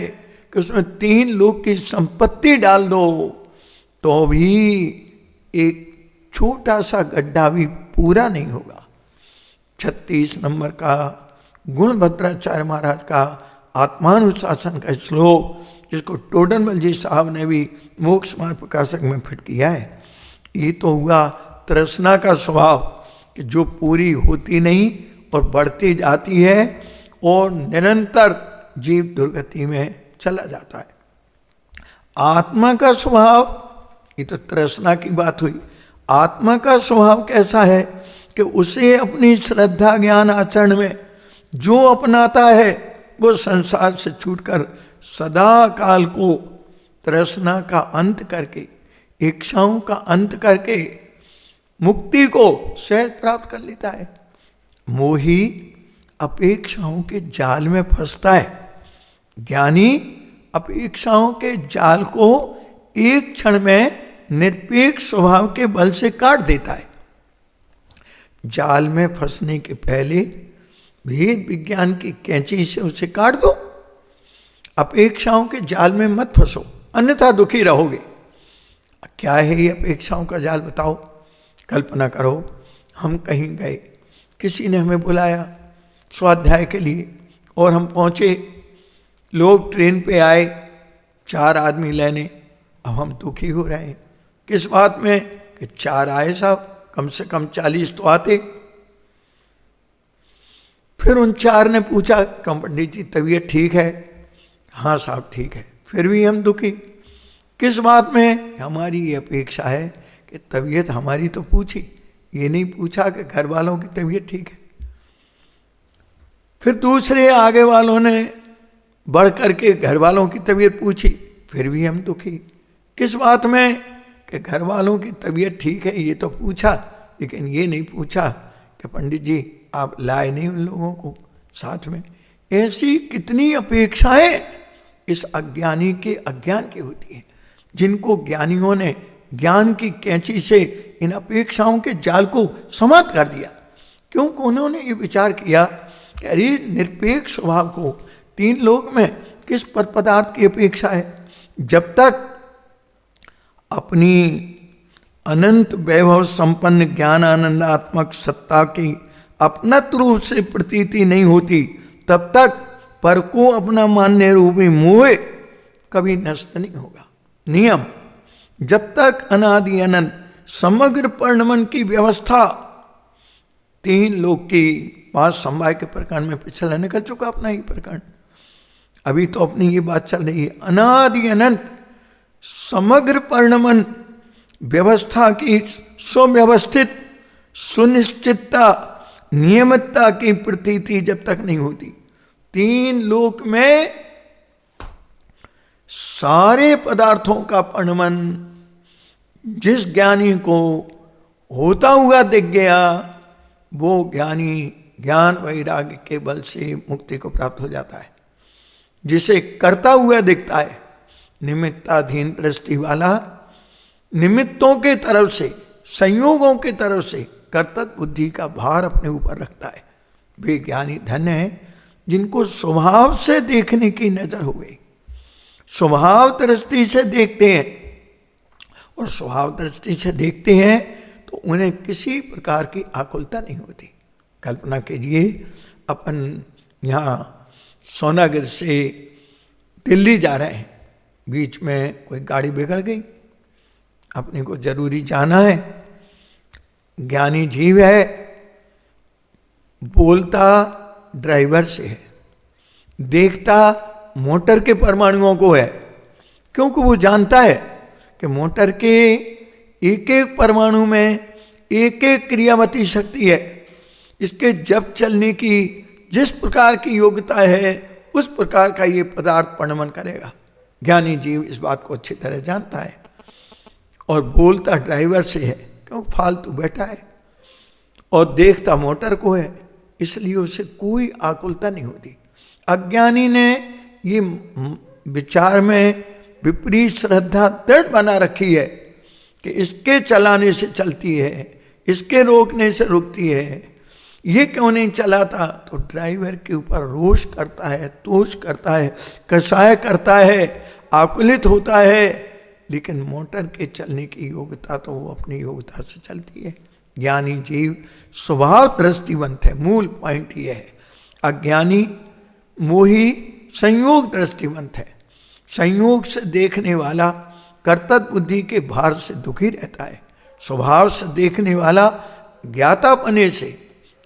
A: कि उसमें 3 लोग की संपत्ति डाल दो तो भी एक छोटा सा गड्ढा भी पूरा नहीं होगा। 36 नंबर का गुणभद्राचार्य महाराज का आत्मानुशासन का श्लोक, जिसको टोडरमल जी साहब ने भी मोक्ष मार्ग प्रकाशक में फिट किया है। ये तो हुआ तृष्णा का स्वभाव कि जो पूरी होती नहीं और बढ़ती जाती है और निरंतर जीव दुर्गति में चला जाता है। आत्मा का स्वभाव, ये तो तृष्णा की बात हुई। आत्मा का स्वभाव कैसा है कि उसे अपनी श्रद्धा ज्ञान आचरण में जो अपनाता है वो संसार से छूटकर सदा काल को तृष्णा का अंत करके इच्छाओं का अंत करके मुक्ति को सहज प्राप्त कर लेता है। मोही अपेक्षाओं के जाल में फंसता है, ज्ञानी अपेक्षाओं के जाल को एक क्षण में निरपेक्ष स्वभाव के बल से काट देता है। जाल में फंसने के पहले भेद विज्ञान की कैंची से उसे काट दो। अपेक्षाओं के जाल में मत फंसो, अन्यथा दुखी रहोगे। क्या है ये अपेक्षाओं का जाल बताओ? कल्पना करो, हम कहीं गए, किसी ने हमें बुलाया स्वाध्याय के लिए और हम पहुंचे, लोग ट्रेन पे आए 4 आदमी लेने। अब हम दुखी हो रहे हैं, किस बात में कि 4 आए साहब, कम से कम 40 तो आते। फिर उन 4 ने पूछा, पंडित जी तबीयत ठीक है? हाँ साहब ठीक है। फिर भी हम दुखी, किस बात में? हमारी ये अपेक्षा है कि तबीयत हमारी तो पूछी, ये नहीं पूछा कि घर वालों की तबीयत ठीक है। फिर दूसरे आगे वालों ने बढ़ करके घर वालों की तबीयत पूछी, फिर भी हम दुखी, किस बात में कि घर वालों की तबीयत ठीक है ये तो पूछा, लेकिन ये नहीं पूछा कि पंडित जी आप लाए नहीं उन लोगों को साथ में। ऐसी कितनी अपेक्षाएं इस अज्ञानी के अज्ञान की होती हैं, जिनको ज्ञानियों ने ज्ञान की कैंची से इन अपेक्षाओं के जाल को समाप्त कर दिया। क्योंकि उन्होंने ये विचार किया कि अरे निरपेक्ष स्वभाव को 3 लोक में किस पद पदार्थ की अपेक्षा है? जब तक अपनी अनंत वैभव संपन्न ज्ञान आनंदात्मक सत्ता की अपनत रूप से प्रतीति नहीं होती, तब तक पर को अपना मानने रूपी मोह कभी नष्ट नहीं होगा। नियम, जब तक अनादि अनंत समग्र परिणमन की व्यवस्था 3 लोक की 5 समवाय के प्रकरण में पिछला निकल चुका अपना ही प्रकरण, अभी तो अपनी ये बात चल रही है। अनादि अनंत समग्र परिणमन व्यवस्था की सुव्यवस्थित सुनिश्चितता नियमितता की प्रतीति जब तक नहीं होती, 3 लोक में सारे पदार्थों का परिणमन जिस ज्ञानी को होता हुआ दिख गया, वो ज्ञानी ज्ञान वैराग्य के बल से मुक्ति को प्राप्त हो जाता है। जिसे करता हुआ दिखता है, निमित्ताधीन दृष्टि वाला, निमित्तों के तरफ से संयोगों के तरफ से कर्तव्य बुद्धि का भार अपने ऊपर रखता है, वे ज्ञानी धन्य हैं जिनको स्वभाव से देखने की नजर हो गई। स्वभाव दृष्टि से देखते हैं, और स्वभाव दृष्टि से देखते हैं तो उन्हें किसी प्रकार की आकुलता नहीं होती। कल्पना कीजिए, अपन यहाँ सोनागिर से दिल्ली जा रहे हैं, बीच में कोई गाड़ी बिगड़ गई, अपने को जरूरी जाना है, ज्ञानी जीव है, बोलता ड्राइवर से है, देखता मोटर के परमाणुओं को है, क्योंकि वो जानता है कि मोटर के एक एक परमाणु में एक एक क्रियावती शक्ति है, इसके जब चलने की जिस प्रकार की योग्यता है उस प्रकार का ये पदार्थ परिणमन करेगा। ज्ञानी जीव इस बात को अच्छी तरह जानता है, और बोलता ड्राइवर से है क्योंकि फालतू बैठा है, और देखता मोटर को है, इसलिए उसे कोई आकुलता नहीं होती। अज्ञानी ने ये विचार में विपरीत श्रद्धा दृढ़ बना रखी है कि इसके चलाने से चलती है, इसके रोकने से रुकती है, ये क्यों नहीं चलाता, तो ड्राइवर के ऊपर रोष करता है, तोष करता है, कसाय करता है, आकुलित होता है। लेकिन मोटर के चलने की योग्यता तो वो अपनी योग्यता से चलती है। ज्ञानी जीव स्वभाव दृष्टिवंत है, मूल पॉइंट ये है। अज्ञानी मोही संयोग दृष्टिवंत है, संयोग से देखने वाला कर्तव्य बुद्धि के भार से दुखी रहता है, स्वभाव से देखने वाला ज्ञातापने से,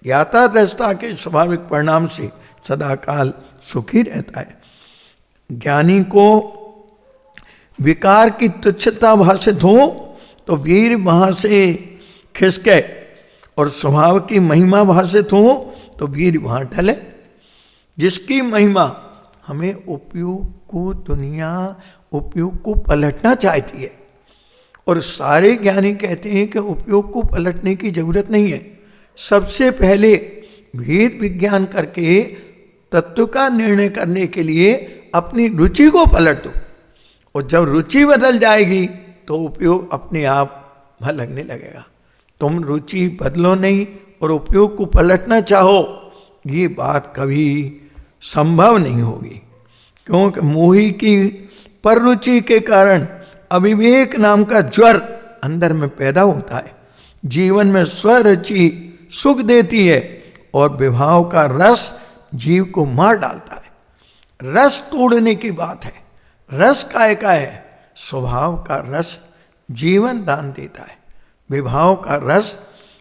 A: ज्ञाता दृष्टा के स्वाभाविक परिणाम से सदाकाल सुखी रहता है। ज्ञानी को विकार की तुच्छता भाषित हो तो वीर वहां से खिसके, और स्वभाव की महिमा भाषित हो तो वीर वहां ढले। जिसकी महिमा हमें उपयोग को, दुनिया उपयोग को पलटना चाहती है, और सारे ज्ञानी कहते हैं कि उपयोग को पलटने की जरूरत नहीं है। सबसे पहले भेद विज्ञान करके तत्व का निर्णय करने के लिए अपनी रुचि को पलट दो, और जब रुचि बदल जाएगी तो उपयोग अपने आप वहां लगने लगेगा। तुम रुचि बदलो नहीं और उपयोग को पलटना चाहो, ये बात कभी संभव नहीं होगी, क्योंकि मोही की पररुचि के कारण अविवेक नाम का ज्वर अंदर में पैदा होता है। जीवन में स्वरुचि सुख देती है और विभाव का रस जीव को मार डालता है। रस तोड़ने की बात है, रस काय का है, स्वभाव का रस जीवन दान देता है। विभाव का रस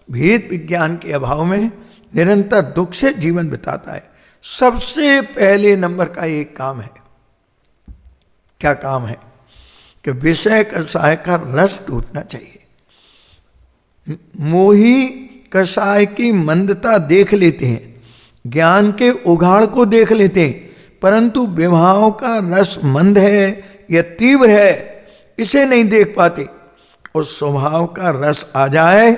A: भेद विज्ञान के अभाव में निरंतर दुख से जीवन बिताता है। सबसे पहले नंबर का एक काम है, क्या काम है कि विषय कषाय का रस टूटना चाहिए। मोही कषाय की मंदता देख लेते हैं, ज्ञान के उघाड़ को देख लेते हैं, परंतु विभाव का रस मंद है या तीव्र है इसे नहीं देख पाते। और स्वभाव का रस आ जाए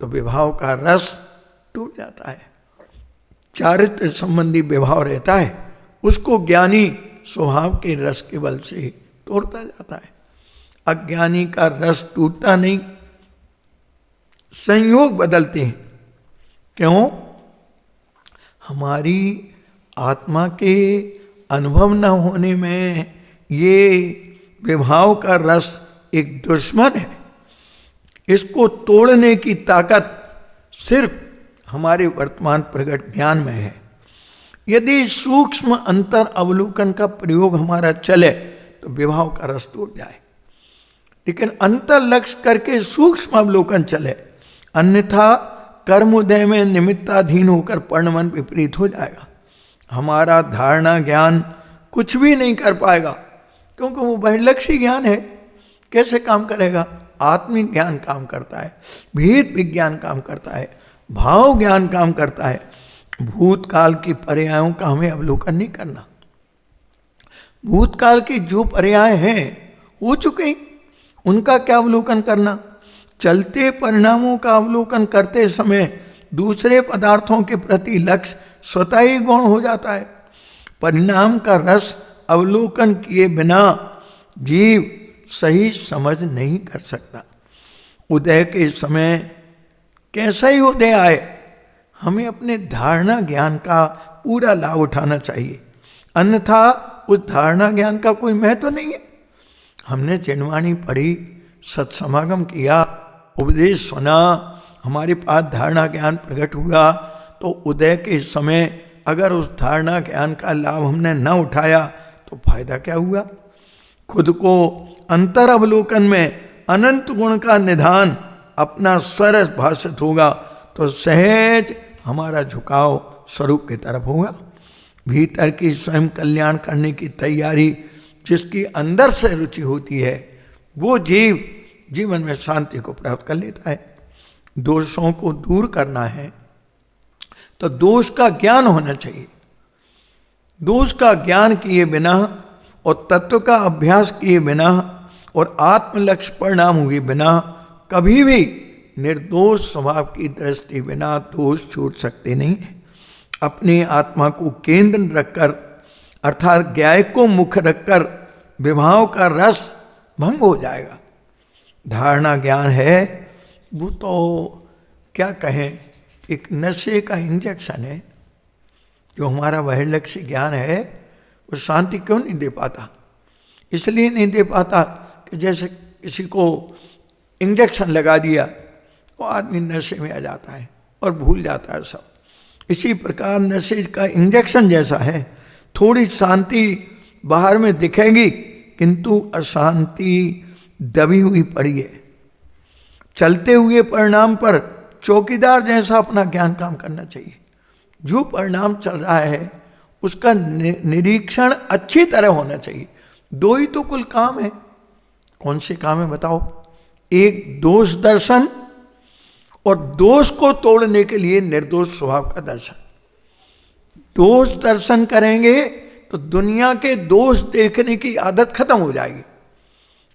A: तो विभाव का रस टूट जाता है। चारित्र संबंधी विभाव रहता है, उसको ज्ञानी स्वभाव के रस के बल से तोड़ता जाता है। अज्ञानी का रस टूटता नहीं, संयोग बदलते हैं। क्यों? हमारी आत्मा के अनुभव न होने में ये विभाव का रस एक दुश्मन है। इसको तोड़ने की ताकत सिर्फ हमारे वर्तमान प्रकट ज्ञान में है। यदि सूक्ष्म अंतर अवलोकन का प्रयोग हमारा चले तो विभाव का रस टूट जाए, लेकिन अंतर लक्ष्य करके सूक्ष्म अवलोकन चले, अन्यथा कर्मोदय में निमित्ताधीन होकर परिणमन विपरीत हो जाएगा। हमारा धारणा ज्ञान कुछ भी नहीं कर पाएगा, क्योंकि वो बहिर्लक्ष्य ज्ञान है। कैसे काम करेगा? आत्मिक ज्ञान काम करता है, भेद विज्ञान काम करता है, भाव ज्ञान काम करता है। भूतकाल की पर्यायों का हमें अवलोकन नहीं करना। भूतकाल के जो पर्याय हैं हो चुके, उनका क्या अवलोकन करना? चलते परिणामों का अवलोकन करते समय दूसरे पदार्थों के प्रति लक्ष्य स्वतः ही गौण हो जाता है। परिणाम का रस अवलोकन किए बिना जीव सही समझ नहीं कर सकता। उदय के समय कैसा ही उदय आए, हमें अपने धारणा ज्ञान का पूरा लाभ उठाना चाहिए, अन्यथा उस धारणा ज्ञान का कोई महत्व नहीं है। हमने चिन्हवाणी पढ़ी, सत्समागम किया, उपदेश सुना, हमारे पास धारणा ज्ञान प्रकट हुआ, तो उदय के समय अगर उस धारणा ज्ञान का लाभ हमने न उठाया तो फायदा क्या हुआ? खुद को अंतर अवलोकन में अनंत गुण का निधान अपना स्वरस भाषित होगा तो सहज हमारा झुकाव स्वरूप की तरफ होगा। भीतर की स्वयं कल्याण करने की तैयारी जिसकी अंदर से रुचि होती है, वो जीव जीवन में शांति को प्राप्त कर लेता है। दोषों को दूर करना है तो दोष का ज्ञान होना चाहिए। दोष का ज्ञान किए बिना और तत्व का अभ्यास किए बिना और आत्मलक्ष्य परिणाम हुए बिना कभी भी निर्दोष स्वभाव की दृष्टि बिना दोष छूट सकते नहीं है। अपने आत्मा को केंद्र रखकर अर्थात ज्ञाय को मुख्य रखकर विभाव का रस भंग हो जाएगा। धारणा ज्ञान है वो तो क्या कहें, एक नशे का इंजेक्शन है। जो हमारा बहिर्लक्ष्य ज्ञान है वो शांति क्यों नहीं दे पाता? इसलिए नहीं दे पाता कि जैसे किसी को इंजेक्शन लगा दिया वो आदमी नशे में आ जाता है और भूल जाता है सब। इसी प्रकार नशे का इंजेक्शन जैसा है, थोड़ी शांति बाहर में दिखेगी किंतु अशांति दबी हुई पड़ी है। चलते हुए परिणाम पर चौकीदार जैसा अपना ज्ञान काम करना चाहिए। जो परिणाम चल रहा है उसका निरीक्षण अच्छी तरह होना चाहिए। दो ही तो कुल काम है। कौन से काम है बताओ? एक दोष दर्शन और दोष को तोड़ने के लिए निर्दोष स्वभाव का दर्शन। दोष दर्शन करेंगे तो दुनिया के दोष देखने की आदत खत्म हो जाएगी।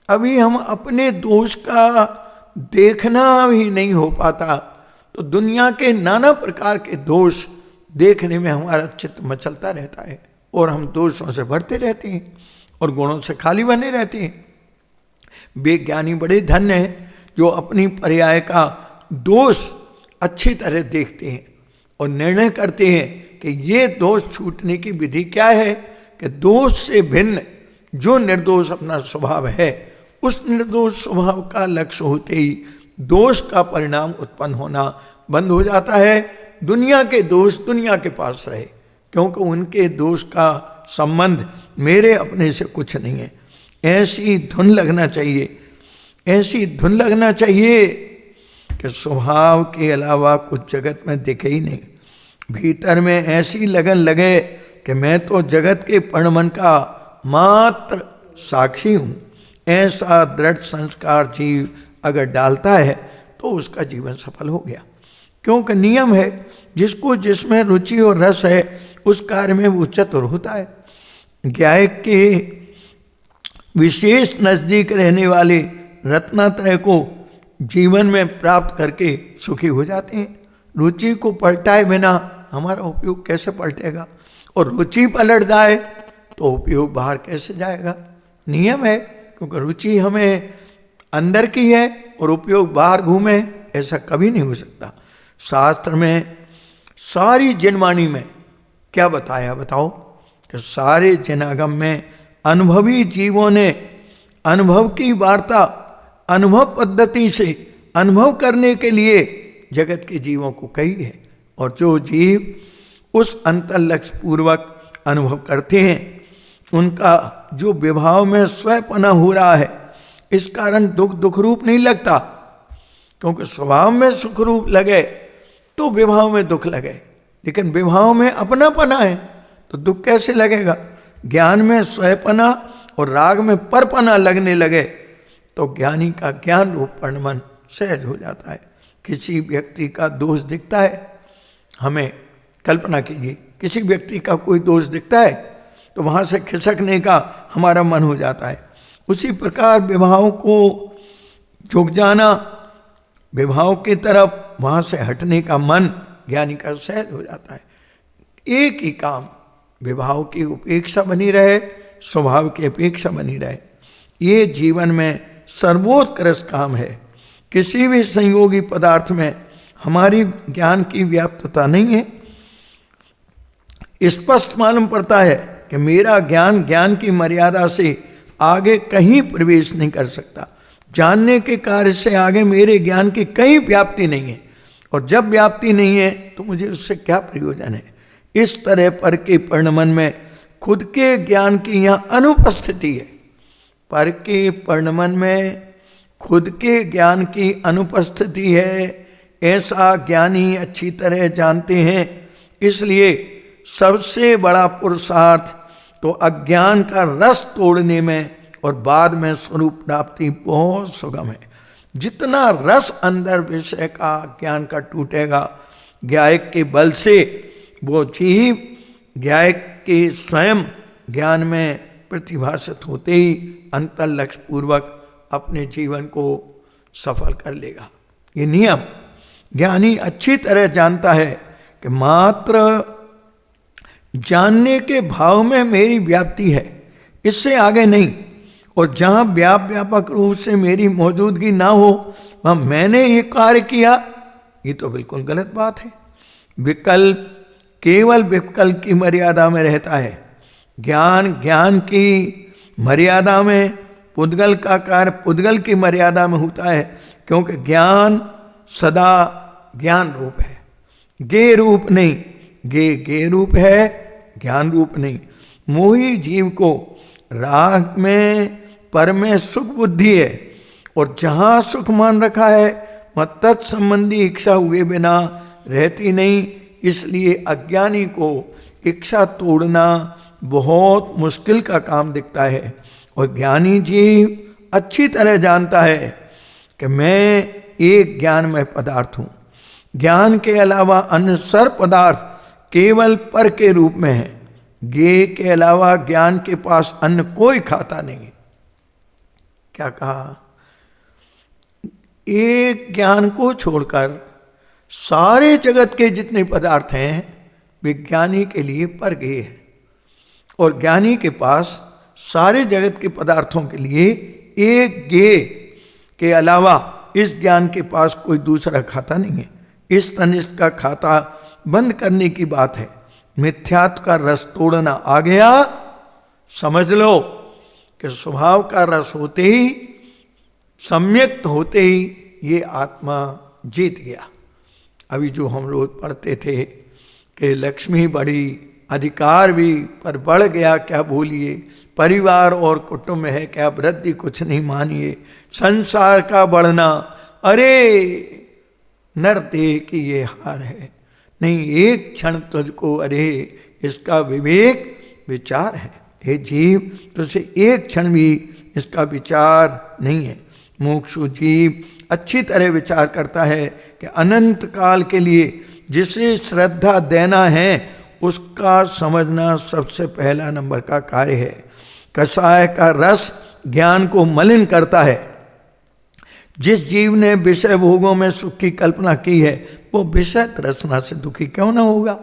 A: अभी हम अपने दोष का देखना भी नहीं हो पाता, तो दुनिया के नाना प्रकार के दोष देखने में हमारा चित्त मचलता रहता है और हम दोषों से भरते रहते हैं और गुणों से खाली बने रहते हैं। वे ज्ञानी बड़े धन्य हैं जो अपनी पर्याय का दोष अच्छी तरह देखते हैं और निर्णय करते हैं कि ये दोष छूटने की विधि क्या है, कि दोष से भिन्न जो निर्दोष अपना स्वभाव है, उस निर्दोष स्वभाव का लक्ष्य होते ही दोष का परिणाम उत्पन्न होना बंद हो जाता है। दुनिया के दोष दुनिया के पास रहे, क्योंकि उनके दोष का संबंध मेरे अपने से कुछ नहीं है। ऐसी धुन लगना चाहिए, ऐसी धुन लगना चाहिए कि स्वभाव के अलावा कुछ जगत में दिखे ही नहीं। भीतर में ऐसी लगन लगे कि मैं तो जगत के परिणमन का मात्र साक्षी हूँ। ऐसा दृढ़ संस्कार जीव अगर डालता है तो उसका जीवन सफल हो गया, क्योंकि नियम है जिसको जिसमें रुचि और रस है उस कार्य में वो चतुर होता है। गायक के विशेष नजदीक रहने वाले रत्नात्रय को जीवन में प्राप्त करके सुखी हो जाते हैं। रुचि को पलटाए बिना हमारा उपयोग कैसे पलटेगा, और रुचि पलट जाए तो उपयोग बाहर कैसे जाएगा। नियम है, क्योंकि रुचि हमें अंदर की है और उपयोग बाहर घूमे, ऐसा कभी नहीं हो सकता। शास्त्र में सारी जिनवाणी में क्या बताया बताओ, कि सारे जनागम में अनुभवी जीवों ने अनुभव की वार्ता अनुभव पद्धति से अनुभव करने के लिए जगत के जीवों को कही है। और जो जीव उस अंतर्लक्ष्य पूर्वक अनुभव करते हैं उनका जो विभाव में स्वयपना हो रहा है, इस कारण दुख दुख रूप नहीं लगता। क्योंकि स्वभाव में सुख रूप लगे तो विभाव में दुख लगे, लेकिन विभाव में अपनापना है तो दुख कैसे लगेगा। ज्ञान में स्वयपना और राग में परपना लगने लगे तो ज्ञानी का ज्ञान रूप परिणमन सहज हो जाता है। किसी व्यक्ति का दोष दिखता है, हमें कल्पना कीजिए किसी व्यक्ति का कोई दोष दिखता है तो वहाँ से खिसकने का हमारा मन हो जाता है। उसी प्रकार विभाव को झुक जाना, विभाव की तरफ वहाँ से हटने का मन ज्ञानी का सहज हो जाता है। एक ही काम, विभाव की उपेक्षा बनी रहे, स्वभाव की अपेक्षा बनी रहे, ये जीवन में सर्वोत्कृष्ट काम है। किसी भी संयोगी पदार्थ में हमारी ज्ञान की व्याप्तता नहीं है। स्पष्ट मालूम पड़ता है कि मेरा ज्ञान ज्ञान की मर्यादा से आगे कहीं प्रवेश नहीं कर सकता। जानने के कार्य से आगे मेरे ज्ञान की कहीं व्याप्ति नहीं है, और जब व्याप्ति नहीं है तो मुझे उससे क्या प्रयोजन है। इस तरह पर के परिणमन में खुद के ज्ञान की यहाँ अनुपस्थिति है। पर के परिणमन में खुद के ज्ञान की अनुपस्थिति है, ऐसा ज्ञानी अच्छी तरह जानते हैं। इसलिए सबसे बड़ा पुरुषार्थ तो अज्ञान का रस तोड़ने में और बाद में स्वरूप प्राप्ति बहुत सुगम है। जितना रस अंदर विषय का ज्ञान का टूटेगा, गायक के बल से वो जीव गायक के स्वयं ज्ञान में प्रतिभाषित होते ही अंतर्लक्ष्य पूर्वक अपने जीवन को सफल कर लेगा। ये नियम ज्ञानी अच्छी तरह जानता है कि मात्र जानने के भाव में मेरी व्याप्ति है, इससे आगे नहीं। और जहाँ व्यापक रूप से मेरी मौजूदगी ना हो वहाँ मैंने ये कार्य किया, ये तो बिल्कुल गलत बात है। विकल्प केवल विकल्प की मर्यादा में रहता है। ज्ञान ज्ञान की मर्यादा में, पुद्गल का कार्य पुद्गल की मर्यादा में होता है, क्योंकि ज्ञान सदा ज्ञान रूप है, गे रूप नहीं। गे रूप है, ज्ञान रूप नहीं। मोही जीव को राग में पर में सुख बुद्धि है, और जहाँ सुख मान रखा है वह तत्संबंधी इच्छा हुए बिना रहती नहीं। इसलिए अज्ञानी को इच्छा तोड़ना बहुत मुश्किल का काम दिखता है, और ज्ञानी जीव अच्छी तरह जानता है कि मैं एक ज्ञानमय पदार्थ हूँ। ज्ञान के अलावा अन्य सर्व पदार्थ केवल पर के रूप में है। गे के अलावा ज्ञान के पास अन्य कोई खाता नहीं है। क्या कहा? एक ज्ञान को छोड़कर सारे जगत के जितने पदार्थ हैं विज्ञानी के लिए पर गए हैं, और ज्ञानी के पास सारे जगत के पदार्थों के लिए एक गे के अलावा इस ज्ञान के पास कोई दूसरा खाता नहीं है। इस तनिष्ठ का खाता बंद करने की बात है। मिथ्यात्व का रस तोड़ना आ गया, समझ लो कि स्वभाव का रस होते ही, सम्यक्त होते ही ये आत्मा जीत गया। अभी जो हम रोज पढ़ते थे कि लक्ष्मी बढ़ी, अधिकार भी पर बढ़ गया क्या बोलिए, परिवार और कुटुंब है क्या वृद्धि कुछ नहीं मानिए, संसार का बढ़ना, अरे नर देह की ये हार है, नहीं एक क्षण तुझको अरे इसका विवेक विचार है। हे जीव, तुझसे एक क्षण भी इसका विचार नहीं है। मोक्षु जीव अच्छी तरह विचार करता है कि अनंत काल के लिए जिसे श्रद्धा देना है उसका समझना सबसे पहला नंबर का कार्य है। कषाय का रस ज्ञान को मलिन करता है। जिस जीव ने विषय भोगों में सुख की कल्पना की है वो विषय तृष्णा से दुखी क्यों ना होगा।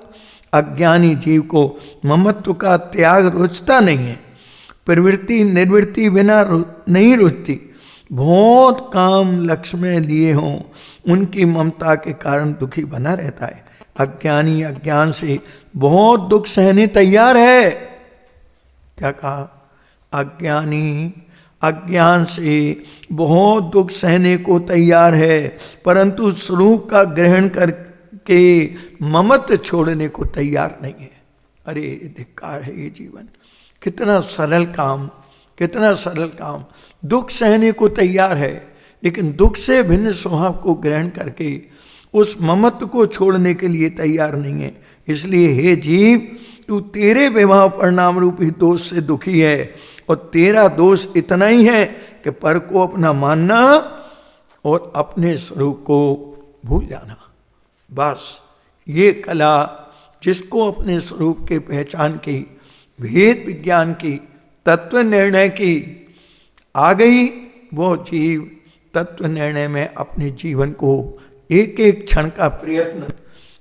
A: अज्ञानी जीव को ममत्व का त्याग रुचता नहीं है। प्रवृत्ति निर्वृत्ति बिना नहीं रुचती। बहुत काम लक्ष्य में लिए हों उनकी ममता के कारण दुखी बना रहता है। अज्ञानी अज्ञान से बहुत दुख सहने तैयार है। क्या कहा? अज्ञानी अज्ञान से बहुत दुख सहने को तैयार है, परंतु स्वरूप का ग्रहण करके ममत्व छोड़ने को तैयार नहीं है। अरे धिक्कार है ये जीवन। कितना सरल काम, कितना सरल काम। दुख सहने को तैयार है, लेकिन दुख से भिन्न स्वभाव को ग्रहण करके उस ममत्व को छोड़ने के लिए तैयार नहीं है। इसलिए हे जीव, तू तेरे विवाह परिणाम रूपी दोष से दुखी है, और तेरा दोष इतना ही है कि पर को अपना मानना और अपने स्वरूप को भूल जाना। बस ये कला जिसको अपने स्वरूप के पहचान की, भेद विज्ञान की, तत्व निर्णय की आ गई, वो जीव तत्व निर्णय में अपने जीवन को एक एक क्षण का प्रयत्न,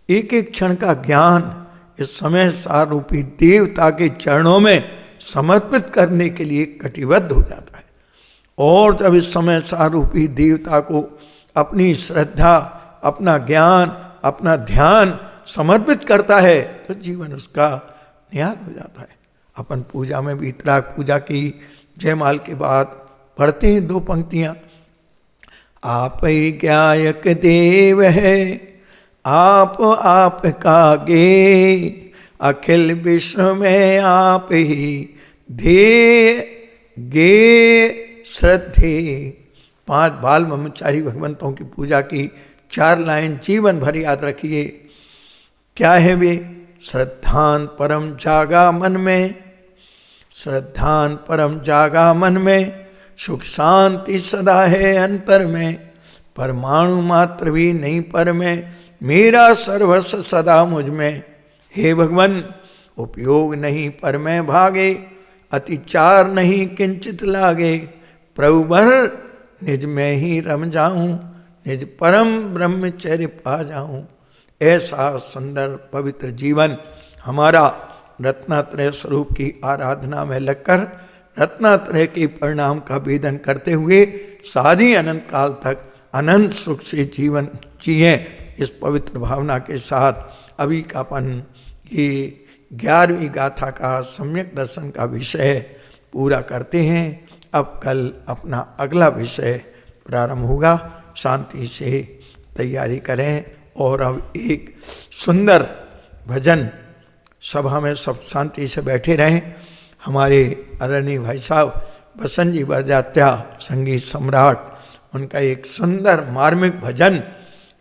A: एक एक क्षण का ज्ञान इस समय सार रूपी देवता के चरणों में समर्पित करने के लिए कटिबद्ध हो जाता है। और जब इस समय सार रूपी देवता को अपनी श्रद्धा, अपना ज्ञान, अपना ध्यान समर्पित करता है तो जीवन उसका निहाल हो जाता है। अपन पूजा में भी इतराग पूजा की जयमाल के बाद पढ़ते हैं 2 पंक्तियां। आप ही ज्ञायक देव है, आप का गे, अखिल विश्व में आप ही धे गे श्रद्धे। 5 बाल ब्रह्मचारी भगवंतों की पूजा की 4 लाइन जीवन भर याद रखिए। क्या है वे? श्रद्धान परम जागा मन में, श्रद्धान परम जागा मन में, सुख शांति सदा है अंतर में, परमाणु मात्र भी नहीं पर में, मेरा सर्वस्व सदा मुझ में। हे भगवन, उपयोग नहीं पर में भागे, अतिचार नहीं किंचित लागे, प्रभु भर निज में ही रम जाऊं, निज परम ब्रह्मचर्य पा जाऊं। ऐसा सुंदर पवित्र जीवन हमारा रत्नात्रय स्वरूप की आराधना में लगकर रत्नात्रय के परिणाम का वेदन करते हुए साधी अनंत काल तक अनंत सुख से जीवन जिए। इस पवित्र भावना के साथ अभी का अपन ये 11वीं गाथा का सम्यक दर्शन का विषय पूरा करते हैं। अब कल अपना अगला विषय प्रारंभ होगा। शांति से तैयारी करें और अब एक सुंदर भजन, सभा में सब शांति से बैठे रहें। हमारे आदरणीय भाई साहब बसंत जी बरजात्या संगीत सम्राट, उनका एक सुंदर मार्मिक भजन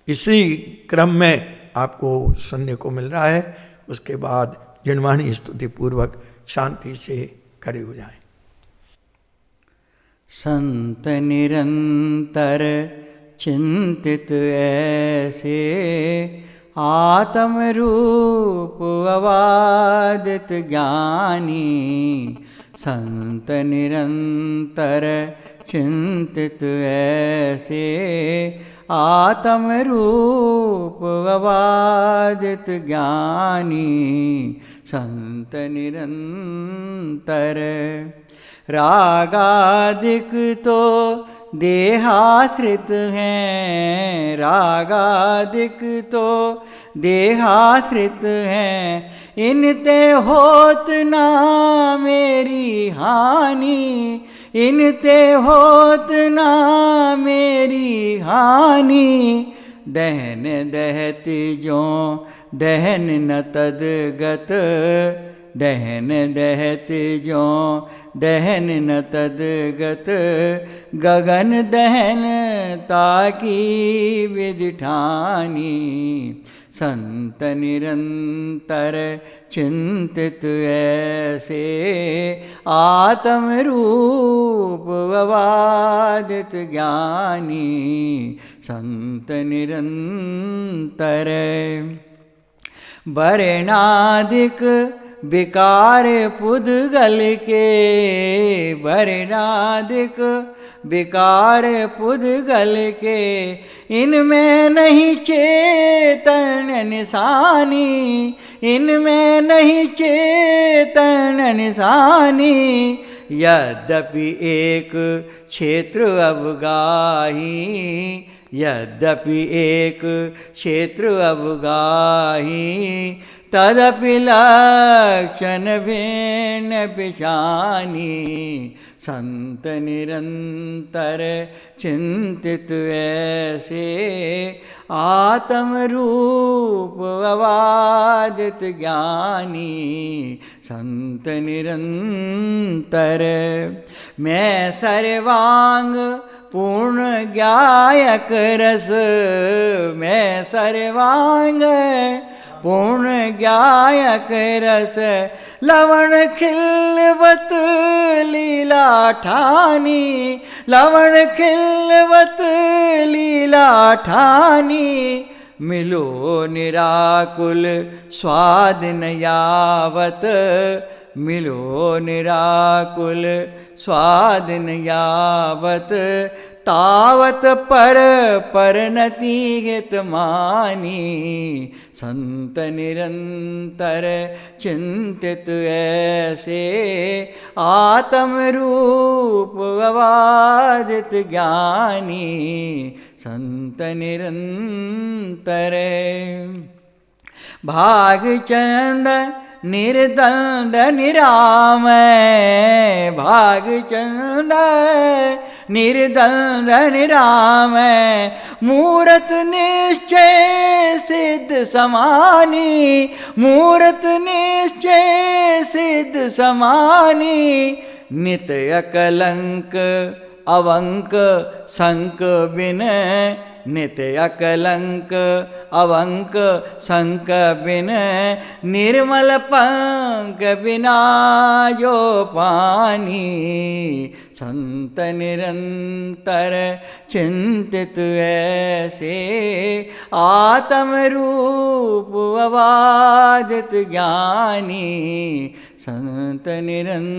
A: इसी क्रम में आपको सुनने को मिल रहा है। उसके बाद जिनवाणी स्तुति पूर्वक शांति से खड़े हो जाएं।
B: संत निरंतर चिंतित ऐसे, आत्म रूप अवादित ज्ञानी। संत निरंतर चिंतित ऐसे आत्म रूप अबाधित ज्ञानी संत निरंतर। रागादिक तो देहाश्रित हैं, रागादिक तो देहाश्रित हैं, इनते होत ना मेरी हानि, इनते होत ना मेरी हानि। दहन दहति जो दहन न तदगत, दहन दहति जो दहन न तदगत, गगन दहन ताकी विधि ठानी। संत निरंतर चिंतित ऐसे आत्म रूप अबाधित ज्ञानी संत निरंतर। वर्णादिक विकार पुद्गल के, वर्णादिक विकार पुद्गल के, इनमें नहीं चेतन निशानी, इनमें नहीं चेतन निशानी। यद्यपि एक क्षेत्र अवगाही, यद्यपि एक क्षेत्र अवगाही, तदपि लक्षण भिन्न पिछानी। संत निरंतर चिंतित ऐसे आत्म रूप अबाधित ज्ञानी संत निरंतर। मैं सर्वांग पूर्ण ज्ञायक रस, मैं सर्वांग पूर्ण ज्ञायक रस, लवण खिलवत लीला ठानी, लवण खिलवत लीला ठानी। मिलो निराकुल स्वाद न यावत, मिलो निराकुल स्वाद न यावत, तावत पर परनति हित मानी। संत निरंतर चिंतित ऐसे आत्म रूप अबाधित ज्ञानी संत निरंतर। भागचंद निर्द्वंद निरामय, भागचंद निर्द्वंद निरामय, मूरत निश्चय सिद्ध समानी, मूरत निश्चय सिद्ध समानी। नित अकलंक अवंक संक बिन, नित अकलंक अवंक संक बिन, निर्मल पंक बिना जो पानी। संत निरंतर चिंतित ऐसे आत्म रूप अबाधित ज्ञानी संत निरंतर।